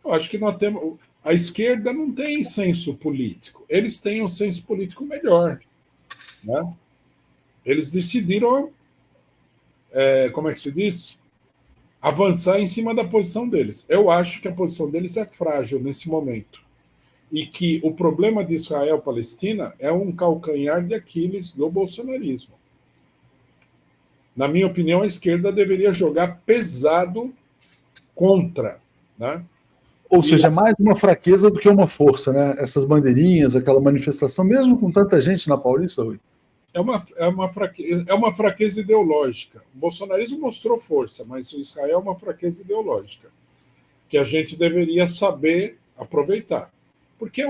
Eu acho que nós temos... A esquerda não tem senso político. Eles têm um senso político melhor, né? Eles decidiram, como é que se diz? Avançar em cima da posição deles. Eu acho que a posição deles é frágil nesse momento. E que o problema de Israel-Palestina é um calcanhar de Aquiles do bolsonarismo. Na minha opinião, a esquerda deveria jogar pesado contra, né? Ou seja, é mais uma fraqueza do que uma força, né? Essas bandeirinhas, aquela manifestação, mesmo com tanta gente na Paulista, Rui. É uma fraqueza ideológica. O bolsonarismo mostrou força, mas o Israel é uma fraqueza ideológica que a gente deveria saber aproveitar. Porque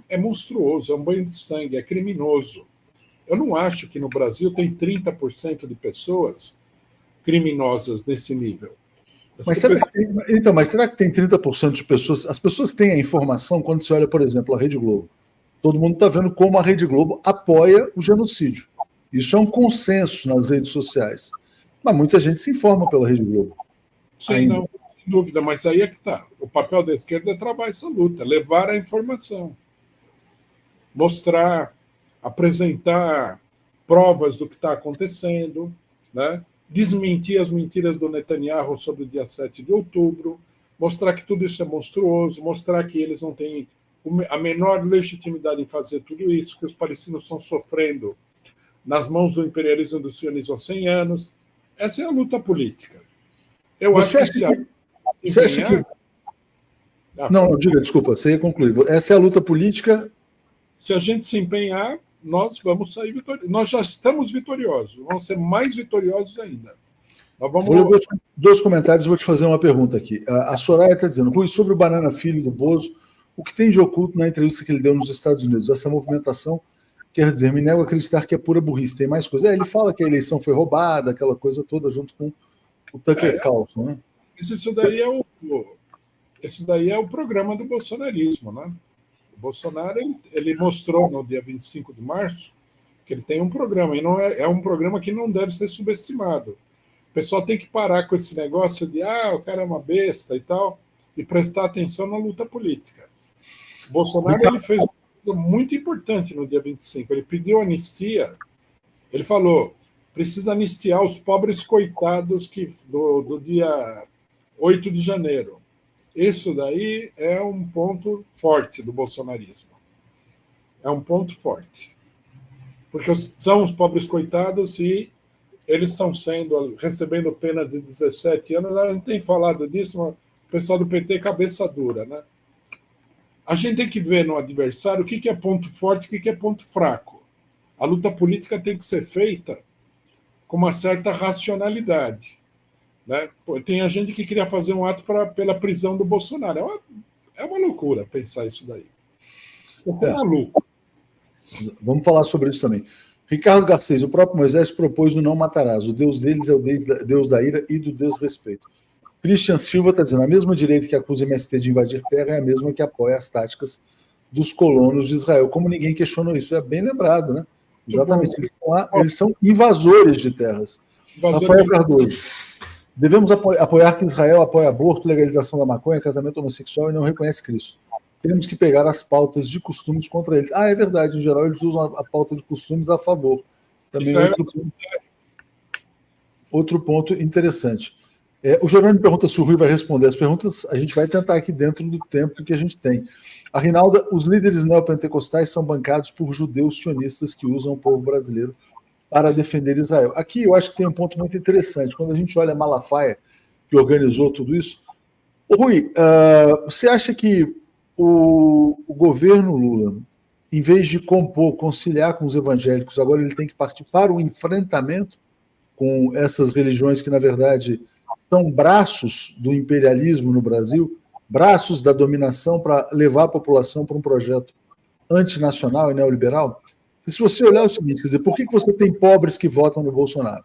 é monstruoso, é um banho de sangue, é criminoso. Eu não acho que no Brasil tem 30% de pessoas criminosas nesse nível. Mas será que tem 30% de pessoas? As pessoas têm a informação quando se olha, por exemplo, a Rede Globo. Todo mundo está vendo como a Rede Globo apoia o genocídio. Isso é um consenso nas redes sociais. Mas muita gente se informa pela Rede Globo. Sim, ainda. Não, sem dúvida, mas aí é que está. O papel da esquerda é travar essa luta, levar a informação, mostrar, apresentar provas do que está acontecendo, né? Desmentir as mentiras do Netanyahu sobre o dia 7 de outubro, mostrar que tudo isso é monstruoso, mostrar que eles não têm a menor legitimidade em fazer tudo isso, que os palestinos estão sofrendo nas mãos do imperialismo do sionismo há 100 anos. Essa é a luta política. Eu acho que você acha que... Não, diga, desculpa, você ia concluir. Essa é a luta política? Se a gente se empenhar, nós vamos sair vitoriosos. Nós já estamos vitoriosos, vamos ser mais vitoriosos ainda. Vou ler dois comentários e vou te fazer uma pergunta aqui. A Soraya está dizendo, Rui, sobre o Banana Filho do Bozo, o que tem de oculto na entrevista que ele deu nos Estados Unidos? Essa movimentação, quer dizer, me nego a acreditar que é pura burrice. Tem mais coisa? Ele fala que a eleição foi roubada, aquela coisa toda, junto com o Tucker Carlson, né? Isso daí é o programa do bolsonarismo, né? O Bolsonaro ele mostrou no dia 25 de março que ele tem um programa, e não é um programa que não deve ser subestimado. O pessoal tem que parar com esse negócio de o cara é uma besta e tal, e prestar atenção na luta política. O Bolsonaro ele fez uma coisa muito importante no dia 25. Ele pediu anistia, ele falou, precisa anistiar os pobres coitados do dia 8 de janeiro. Isso daí é um ponto forte do bolsonarismo. É um ponto forte. Porque são os pobres coitados e eles estão recebendo pena de 17 anos. A gente tem falado disso, mas o pessoal do PT é cabeça dura, né? A gente tem que ver no adversário o que é ponto forte e o que é ponto fraco. A luta política tem que ser feita com uma certa racionalidade, né? Tem a gente que queria fazer um ato pela prisão do Bolsonaro. É uma loucura pensar isso daí. Você é maluco. Vamos falar sobre isso também. Ricardo Garcês, o próprio Moisés propôs o não matarás. O Deus deles é o Deus da ira e do desrespeito. Christian Silva está dizendo, a mesma direita que acusa o MST de invadir terra é a mesma que apoia as táticas dos colonos de Israel. Como ninguém questionou isso, é bem lembrado, né? Exatamente, eles são invasores de terras. Rafael Cardoso, devemos apoiar que Israel apoia aborto, legalização da maconha, casamento homossexual e não reconhece Cristo. Temos que pegar as pautas de costumes contra eles. É verdade, em geral eles usam a pauta de costumes a favor. Também outro ponto interessante. O Jerônimo pergunta se o Rui vai responder. As perguntas a gente vai tentar aqui dentro do tempo que a gente tem. A Rinalda, os líderes neopentecostais são bancados por judeus sionistas que usam o povo brasileiro para defender Israel. Aqui eu acho que tem um ponto muito interessante. Quando a gente olha Malafaia, que organizou tudo isso, Rui, você acha que o governo Lula, em vez de conciliar com os evangélicos, agora ele tem que partir para o enfrentamento com essas religiões que, na verdade, são braços do imperialismo no Brasil, braços da dominação para levar a população para um projeto antinacional e neoliberal? E se você olhar o seguinte, quer dizer, por que você tem pobres que votam no Bolsonaro?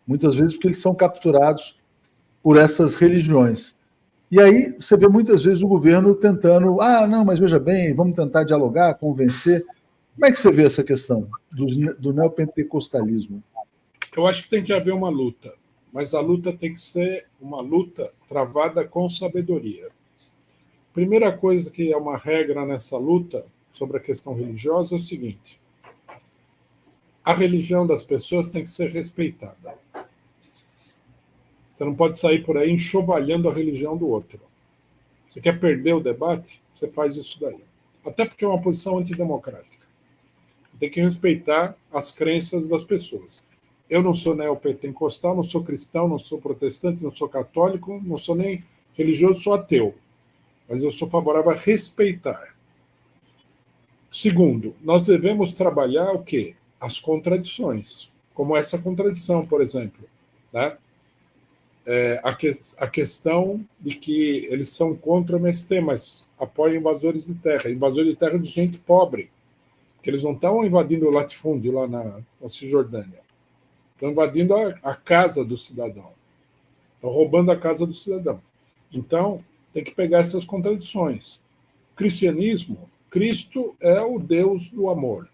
Muitas vezes porque eles são capturados por essas religiões. E aí você vê muitas vezes o governo tentando, não, mas veja bem, vamos tentar dialogar, convencer. Como é que você vê essa questão do neopentecostalismo? Eu acho que tem que haver uma luta, mas a luta tem que ser uma luta travada com sabedoria. Primeira coisa que é uma regra nessa luta sobre a questão religiosa é o seguinte: a religião das pessoas tem que ser respeitada. Você não pode sair por aí enxovalhando a religião do outro. Você quer perder o debate? Você faz isso daí. Até porque é uma posição antidemocrática. Tem que respeitar as crenças das pessoas. Eu não sou neopentecostal, não sou cristão, não sou protestante, não sou católico, não sou nem religioso, sou ateu. Mas eu sou favorável a respeitar. Segundo, nós devemos trabalhar o quê? As contradições. Como essa contradição, por exemplo. Né? A questão de que eles são contra o MST, mas apoiam invasores de terra. Invasores de terra de gente pobre. Que eles não estão invadindo o latifúndio lá na Cisjordânia. Estão invadindo a casa do cidadão. Estão roubando a casa do cidadão. Então, tem que pegar essas contradições. Cristianismo, Cristo é o Deus do amor.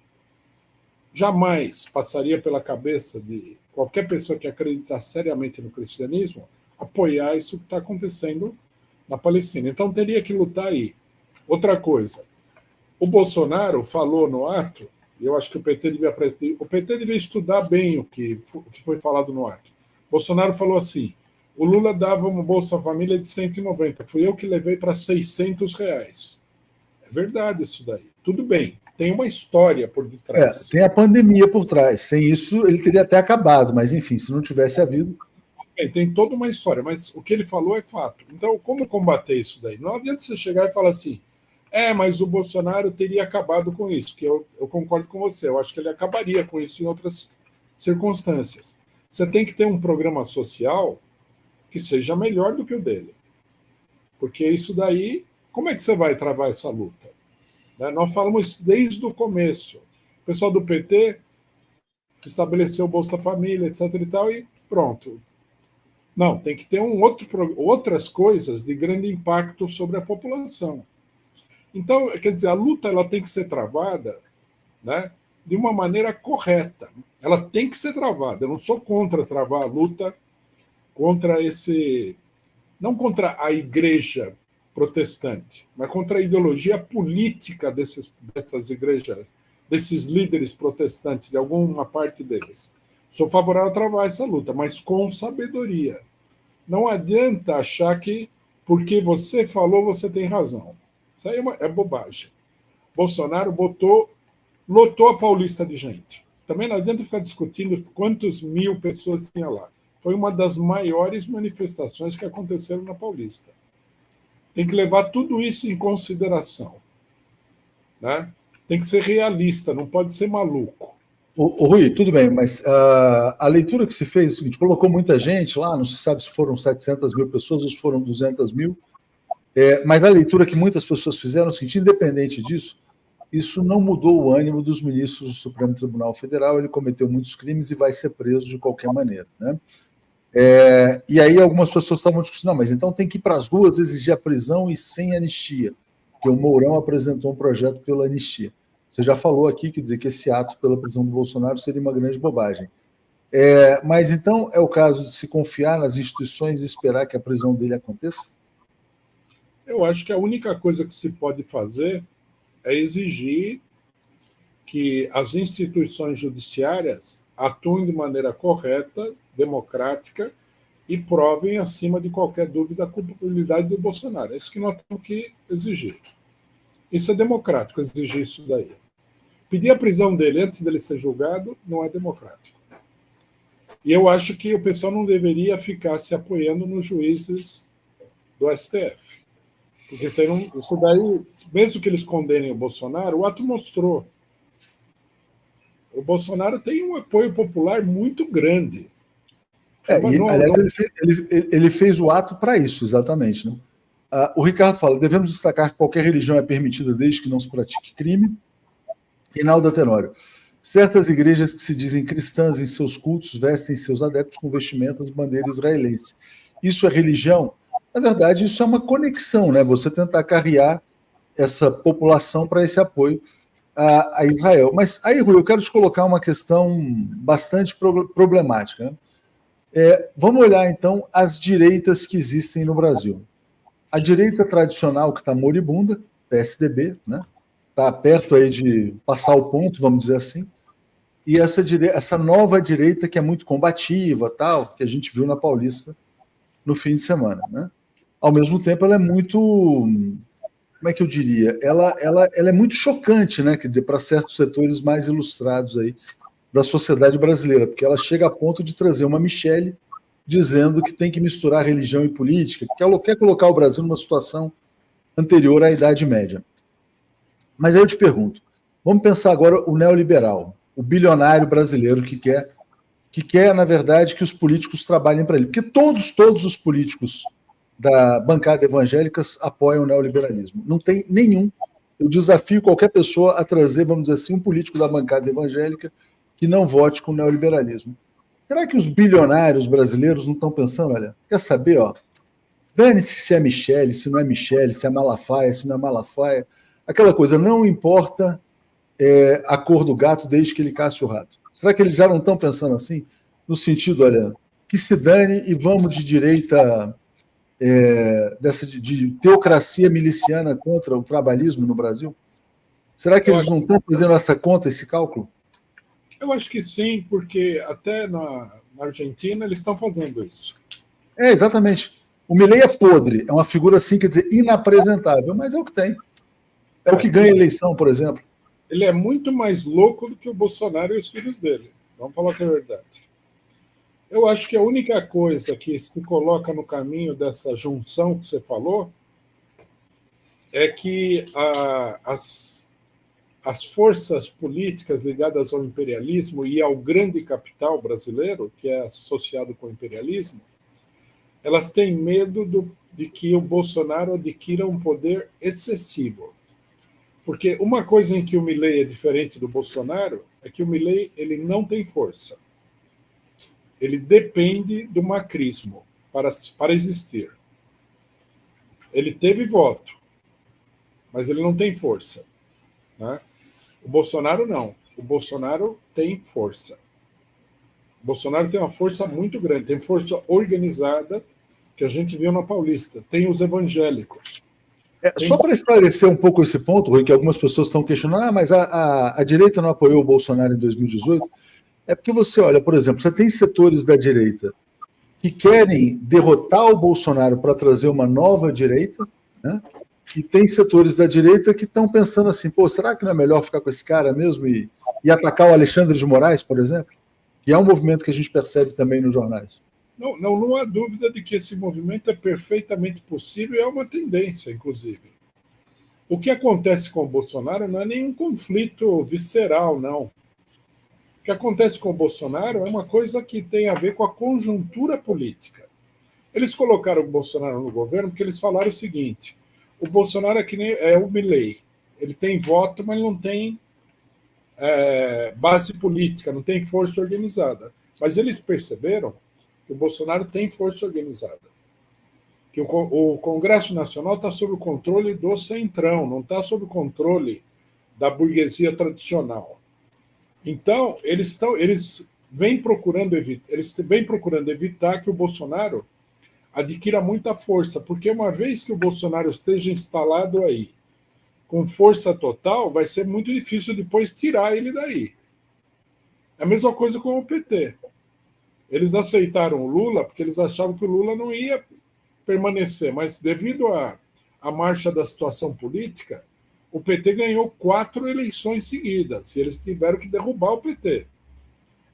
Jamais passaria pela cabeça de qualquer pessoa que acredita seriamente no cristianismo apoiar isso que está acontecendo na Palestina. Então, teria que lutar aí. Outra coisa, o Bolsonaro falou no ato, e eu acho que o PT devia estudar bem o que foi falado no ato. Bolsonaro falou assim: o Lula dava uma Bolsa Família de 190, fui eu que levei para R$600. É verdade isso daí. Tudo bem, tem uma história por detrás. Tem a pandemia por trás. Sem isso, ele teria até acabado, mas enfim, se não tivesse havido. Tem toda uma história, mas o que ele falou é fato. Então, como combater isso daí? Não adianta você chegar e falar assim: mas o Bolsonaro teria acabado com isso, que eu concordo com você, eu acho que ele acabaria com isso em outras circunstâncias. Você tem que ter um programa social que seja melhor do que o dele. Porque isso daí, como é que você vai travar essa luta? Nós falamos desde o começo. O pessoal do PT estabeleceu o Bolsa Família, etc. e tal, e pronto. Não, tem que ter outras coisas de grande impacto sobre a população. Então, quer dizer, a luta ela tem que ser travada, né, de uma maneira correta. Ela tem que ser travada. Eu não sou contra travar a luta contra não contra a igreja protestante, mas contra a ideologia política dessas igrejas, desses líderes protestantes, de alguma parte deles. Sou favorável a travar essa luta, mas com sabedoria. Não adianta achar que porque você falou, você tem razão. Isso aí é bobagem. Bolsonaro lotou a Paulista de gente. Também não adianta ficar discutindo quantas mil pessoas tinha lá. Foi uma das maiores manifestações que aconteceram na Paulista. Tem que levar tudo isso em consideração. Né? Tem que ser realista, não pode ser maluco. Rui, tudo bem, mas a leitura que se fez é o seguinte: colocou muita gente lá, não se sabe se foram 700 mil pessoas ou se foram 200 mil, mas a leitura que muitas pessoas fizeram é o seguinte: independente disso, isso não mudou o ânimo dos ministros do Supremo Tribunal Federal, ele cometeu muitos crimes e vai ser preso de qualquer maneira. Né? E aí algumas pessoas estavam discutindo: não, mas então tem que ir para as ruas exigir a prisão e sem anistia, porque o Mourão apresentou um projeto pela anistia. Você já falou aqui que dizer que esse ato pela prisão do Bolsonaro seria uma grande bobagem. Mas então é o caso de se confiar nas instituições e esperar que a prisão dele aconteça? Eu acho que a única coisa que se pode fazer é exigir que as instituições judiciárias atuem de maneira correta, democrática e provem, acima de qualquer dúvida, a culpabilidade do Bolsonaro. É isso que nós temos que exigir. Isso é democrático, exigir isso daí. Pedir a prisão dele antes dele ser julgado não é democrático. E eu acho que o pessoal não deveria ficar se apoiando nos juízes do STF. Porque isso daí, mesmo que eles condenem o Bolsonaro, o ato mostrou. O Bolsonaro tem um apoio popular muito grande. Aliás, ele fez o ato para isso, exatamente. Né? O Ricardo fala: devemos destacar que qualquer religião é permitida desde que não se pratique crime. Reinaldo Tenório: certas igrejas que se dizem cristãs em seus cultos vestem seus adeptos com vestimentas bandeira israelense. Isso é religião? Na verdade, isso é uma conexão, né? Você tentar carrear essa população para esse apoio a Israel. Mas aí, Rui, eu quero te colocar uma questão bastante problemática, né? Vamos olhar, então, as direitas que existem no Brasil. A direita tradicional, que está moribunda, PSDB, né? Está perto aí de passar o ponto, vamos dizer assim. E essa nova direita que é muito combativa, tal, que a gente viu na Paulista no fim de semana, né? Ao mesmo tempo, ela é muito, como é que eu diria? Ela é muito chocante, né? Quer dizer, para certos setores mais ilustrados aí da sociedade brasileira, porque ela chega a ponto de trazer uma Michelle dizendo que tem que misturar religião e política, porque ela quer colocar o Brasil numa situação anterior à Idade Média. Mas aí eu te pergunto, vamos pensar agora o neoliberal, o bilionário brasileiro que quer, na verdade, que os políticos trabalhem para ele. Porque todos os políticos da bancada evangélica apoiam o neoliberalismo. Não tem nenhum. Eu desafio qualquer pessoa a trazer, vamos dizer assim, um político da bancada evangélica que não vote com o neoliberalismo. Será que os bilionários brasileiros não estão pensando, olha, quer saber, ó, dane-se se é Michele, se não é Michele, se é Malafaia, se não é Malafaia, aquela coisa, não importa a cor do gato desde que ele casse o rato. Será que eles já não estão pensando assim? No sentido, olha, que se dane e vamos de direita de teocracia miliciana contra o trabalhismo no Brasil? Será que eles não estão fazendo essa conta, esse cálculo? Eu acho que sim, porque até na Argentina eles estão fazendo isso. Exatamente. O Milei é podre, é uma figura assim, quer dizer, inapresentável, mas é o que tem. É o que ganha a eleição, por exemplo. Ele é muito mais louco do que o Bolsonaro e os filhos dele. Vamos falar que é verdade. Eu acho que a única coisa que se coloca no caminho dessa junção que você falou é que as forças políticas ligadas ao imperialismo e ao grande capital brasileiro, que é associado com o imperialismo, elas têm medo de que o Bolsonaro adquira um poder excessivo. Porque uma coisa em que o Milei é diferente do Bolsonaro é que o Milei ele não tem força. Ele depende do macrismo para existir. Ele teve voto, mas ele não tem força. Né? O Bolsonaro não. O Bolsonaro tem força. O Bolsonaro tem uma força muito grande, tem força organizada, que a gente viu na Paulista. Tem os evangélicos. Só para esclarecer um pouco esse ponto, Rui, que algumas pessoas estão questionando, mas a direita não apoiou o Bolsonaro em 2018, é porque você olha, por exemplo, você tem setores da direita que querem derrotar o Bolsonaro para trazer uma nova direita, né? E tem setores da direita que estão pensando assim, pô, será que não é melhor ficar com esse cara mesmo e atacar o Alexandre de Moraes, por exemplo? Que é um movimento que a gente percebe também nos jornais. Não há dúvida de que esse movimento é perfeitamente possível e é uma tendência, inclusive. O que acontece com o Bolsonaro não é nenhum conflito visceral, não. O que acontece com o Bolsonaro é uma coisa que tem a ver com a conjuntura política. Eles colocaram o Bolsonaro no governo porque eles falaram o seguinte: o Bolsonaro é que nem o Milei. Ele tem voto, mas não tem base política, não tem força organizada. Mas eles perceberam que o Bolsonaro tem força organizada. Que o Congresso Nacional está sob o controle do Centrão, não está sob o controle da burguesia tradicional. Então, eles vêm procurando evitar que o Bolsonaro adquira muita força, porque uma vez que o Bolsonaro esteja instalado aí, com força total, vai ser muito difícil depois tirar ele daí. É a mesma coisa com o PT. Eles aceitaram o Lula porque eles achavam que o Lula não ia permanecer, mas devido à marcha da situação política, o PT ganhou 4 eleições seguidas e eles tiveram que derrubar o PT.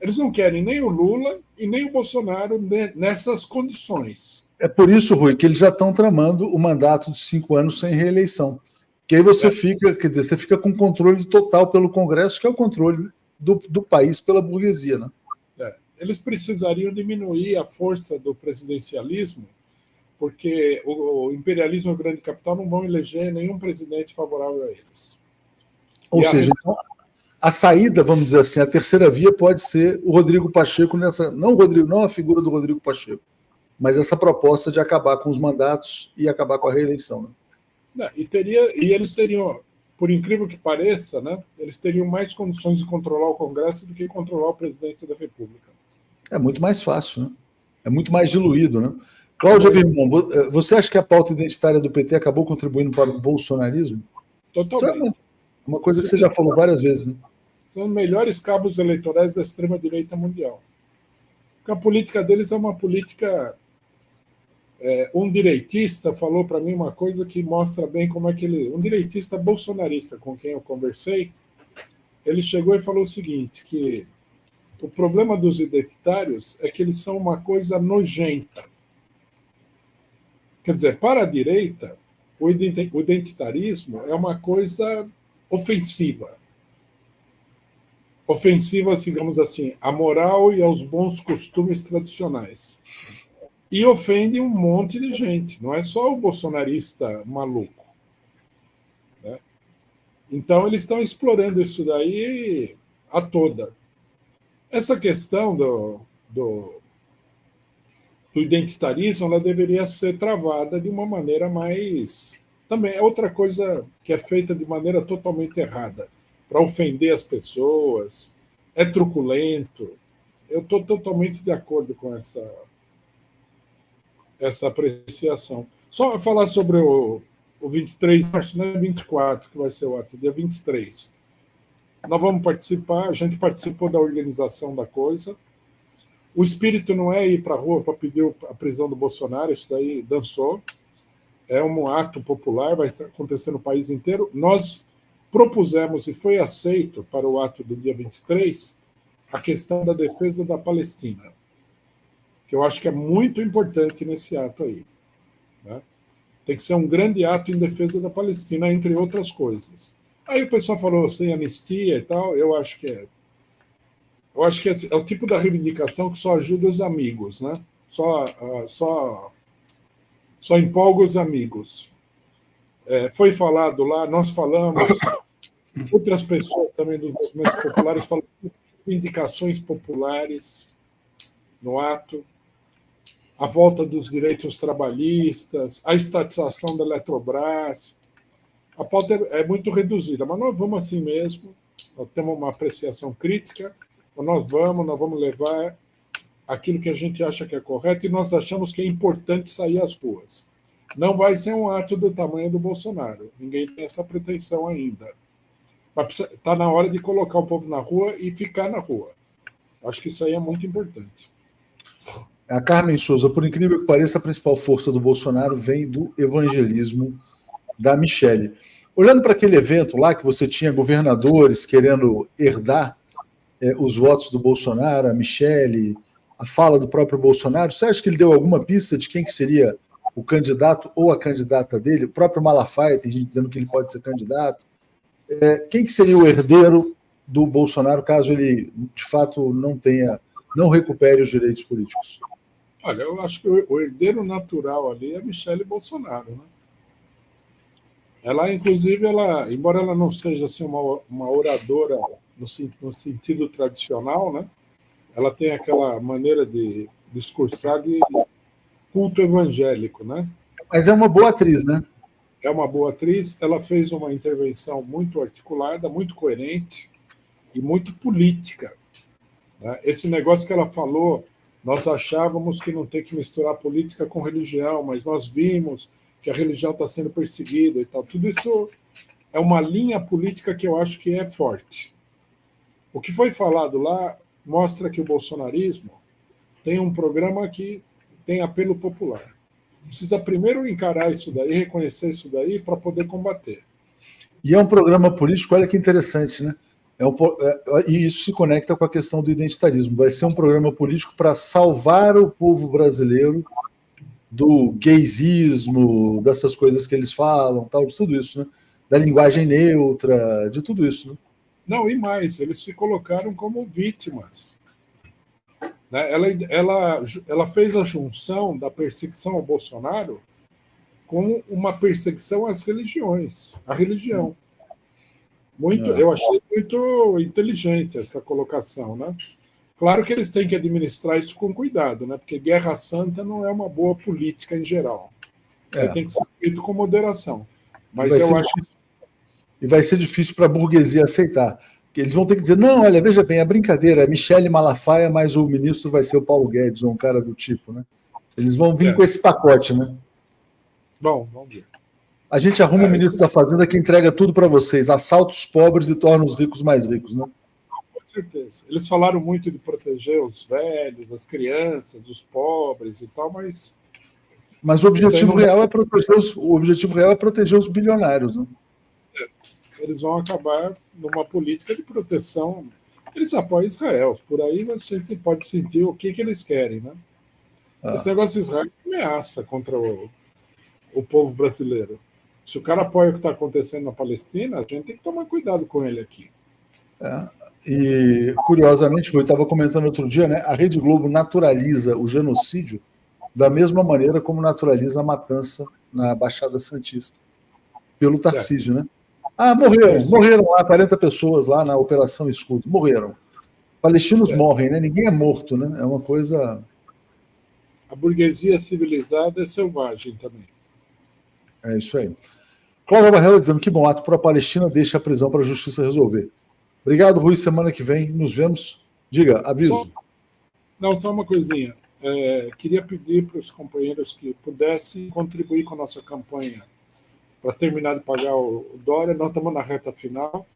Eles não querem nem o Lula e nem o Bolsonaro nessas condições. É por isso, Rui, que eles já estão tramando o mandato de 5 anos sem reeleição. Que aí você fica com controle total pelo Congresso, que é o controle do país pela burguesia, né? Eles precisariam diminuir a força do presidencialismo, porque o imperialismo e o grande capital não vão eleger nenhum presidente favorável a eles. Ou seja, então, a saída, vamos dizer assim, a terceira via pode ser o Rodrigo Pacheco nessa. Não a figura do Rodrigo Pacheco, mas essa proposta de acabar com os mandatos e acabar com a reeleição. Né? E eles teriam, por incrível que pareça, né, eles teriam mais condições de controlar o Congresso do que controlar o presidente da República. É muito mais fácil, né? É muito mais diluído, né? Cláudia Vermont, você acha que a pauta identitária do PT acabou contribuindo para o bolsonarismo? Totalmente. Isso é uma coisa que você já falou várias vezes, né? São os melhores cabos eleitorais da extrema-direita mundial. Porque a política deles é uma política... um direitista falou para mim uma coisa que mostra bem como é que ele... Um direitista bolsonarista com quem eu conversei, ele chegou e falou o seguinte, que o problema dos identitários é que eles são uma coisa nojenta. Quer dizer, para a direita, o identitarismo é uma coisa ofensiva. Ofensiva, digamos assim, à moral e aos bons costumes tradicionais. E ofende um monte de gente, não é só o bolsonarista maluco. Né? Então, eles estão explorando isso daí a toda. Essa questão do identitarismo, ela deveria ser travada de uma maneira mais... Também é outra coisa que é feita de maneira totalmente errada, para ofender as pessoas, é truculento. Eu estou totalmente de acordo com essa apreciação. Só falar sobre o 23 de março, não é 24 que vai ser o ato, dia 23. Nós vamos participar, a gente participou da organização da coisa. O espírito não é ir para a rua para pedir a prisão do Bolsonaro, isso daí dançou. É um ato popular, vai acontecer no país inteiro. Nós propusemos, e foi aceito para o ato do dia 23, a questão da defesa da Palestina, que eu acho que é muito importante nesse ato aí. Né? Tem que ser um grande ato em defesa da Palestina, entre outras coisas. Aí o pessoal falou sem anistia e tal, eu acho que é o tipo da reivindicação que só ajuda os amigos, né? Só empolga os amigos. Foi falado lá, nós falamos, outras pessoas também dos movimentos populares falaram de reivindicações populares no ato, a volta dos direitos trabalhistas, a estatização da Eletrobras. A pauta é muito reduzida, mas nós vamos assim mesmo, nós temos uma apreciação crítica, nós vamos levar aquilo que a gente acha que é correto e nós achamos que é importante sair às ruas. Não vai ser um ato do tamanho do Bolsonaro, ninguém tem essa pretensão ainda. Mas está na hora de colocar o povo na rua e ficar na rua. Acho que isso aí é muito importante. A Carmen Souza, por incrível que pareça, a principal força do Bolsonaro vem do evangelismo da Michelle. Olhando para aquele evento lá que você tinha governadores querendo herdar os votos do Bolsonaro, a Michelle, a fala do próprio Bolsonaro, você acha que ele deu alguma pista de quem que seria o candidato ou a candidata dele? O próprio Malafaia tem gente dizendo que ele pode ser candidato. Quem que seria o herdeiro do Bolsonaro caso ele, de fato, não recupere os direitos políticos? Olha, eu acho que o herdeiro natural ali é Michelle Bolsonaro, né? Ela, inclusive, embora ela não seja assim, uma oradora no sentido tradicional, né? Ela tem aquela maneira de discursar de culto evangélico, né? Mas é uma boa atriz, né? É uma boa atriz. Ela fez uma intervenção muito articulada, muito coerente e muito política. Né? Esse negócio que ela falou, nós achávamos que não tem que misturar política com religião, mas nós vimos que a religião está sendo perseguida e tal. Tudo isso é uma linha política que eu acho que é forte. O que foi falado lá mostra que o bolsonarismo tem um programa que tem apelo popular. Precisa primeiro encarar isso daí, reconhecer isso daí, para poder combater. E é um programa político, olha que interessante, né? E isso se conecta com a questão do identitarismo. Vai ser um programa político para salvar o povo brasileiro do gaysismo, dessas coisas que eles falam, tal, de tudo isso, né? Da linguagem neutra, de tudo isso, né? Não, e mais, eles se colocaram como vítimas. Né? Ela fez a junção da perseguição ao Bolsonaro com uma perseguição às religiões, à religião. Eu achei muito inteligente essa colocação, né? Claro que eles têm que administrar isso com cuidado, né? Porque guerra santa não é uma boa política em geral. Isso aí tem que ser feito com moderação. Mas eu acho que... E vai ser difícil para a burguesia aceitar. Porque eles vão ter que dizer, não, olha, veja bem, a brincadeira é Michele Malafaia, mas o ministro vai ser o Paulo Guedes, ou um cara do tipo, né? Eles vão vir com esse pacote, né? Bom, vamos ver. A gente arruma um ministro da Fazenda que entrega tudo para vocês, assalta os pobres e torna os ricos mais ricos, né? Com certeza. Eles falaram muito de proteger os velhos, as crianças, os pobres e tal, mas o objetivo real é proteger os bilionários, né? Eles vão acabar numa política de proteção. Eles apoiam Israel. Por aí a gente pode sentir o que eles querem, né? Esse negócio de Israel é ameaça contra o povo brasileiro. Se o cara apoia o que está acontecendo na Palestina, a gente tem que tomar cuidado com ele aqui. E, curiosamente, eu estava comentando outro dia, né? A Rede Globo naturaliza o genocídio da mesma maneira como naturaliza a matança na Baixada Santista, pelo Tarcísio, né? Morreram lá 40 pessoas lá na Operação Escudo. Morreram. Palestinos morrem, né? Ninguém é morto, né? É uma coisa... A burguesia civilizada é selvagem também. É isso aí. Cláudia Barrela dizendo que bom ato para a Palestina, deixa a prisão para a justiça resolver. Obrigado, Rui. Semana que vem nos vemos. Diga, aviso. Só uma coisinha. Queria pedir para os companheiros que pudessem contribuir com a nossa campanha para terminar de pagar o Dória. Nós estamos na reta final,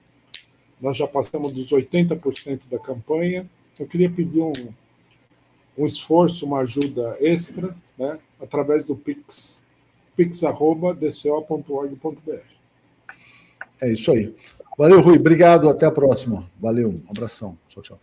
nós já passamos dos 80% da campanha. Eu queria pedir um esforço, uma ajuda extra, né, através do Pix, pix@dco.org.br. É isso aí. Valeu, Rui. Obrigado. Até a próxima. Valeu. Um abração. Tchau, tchau.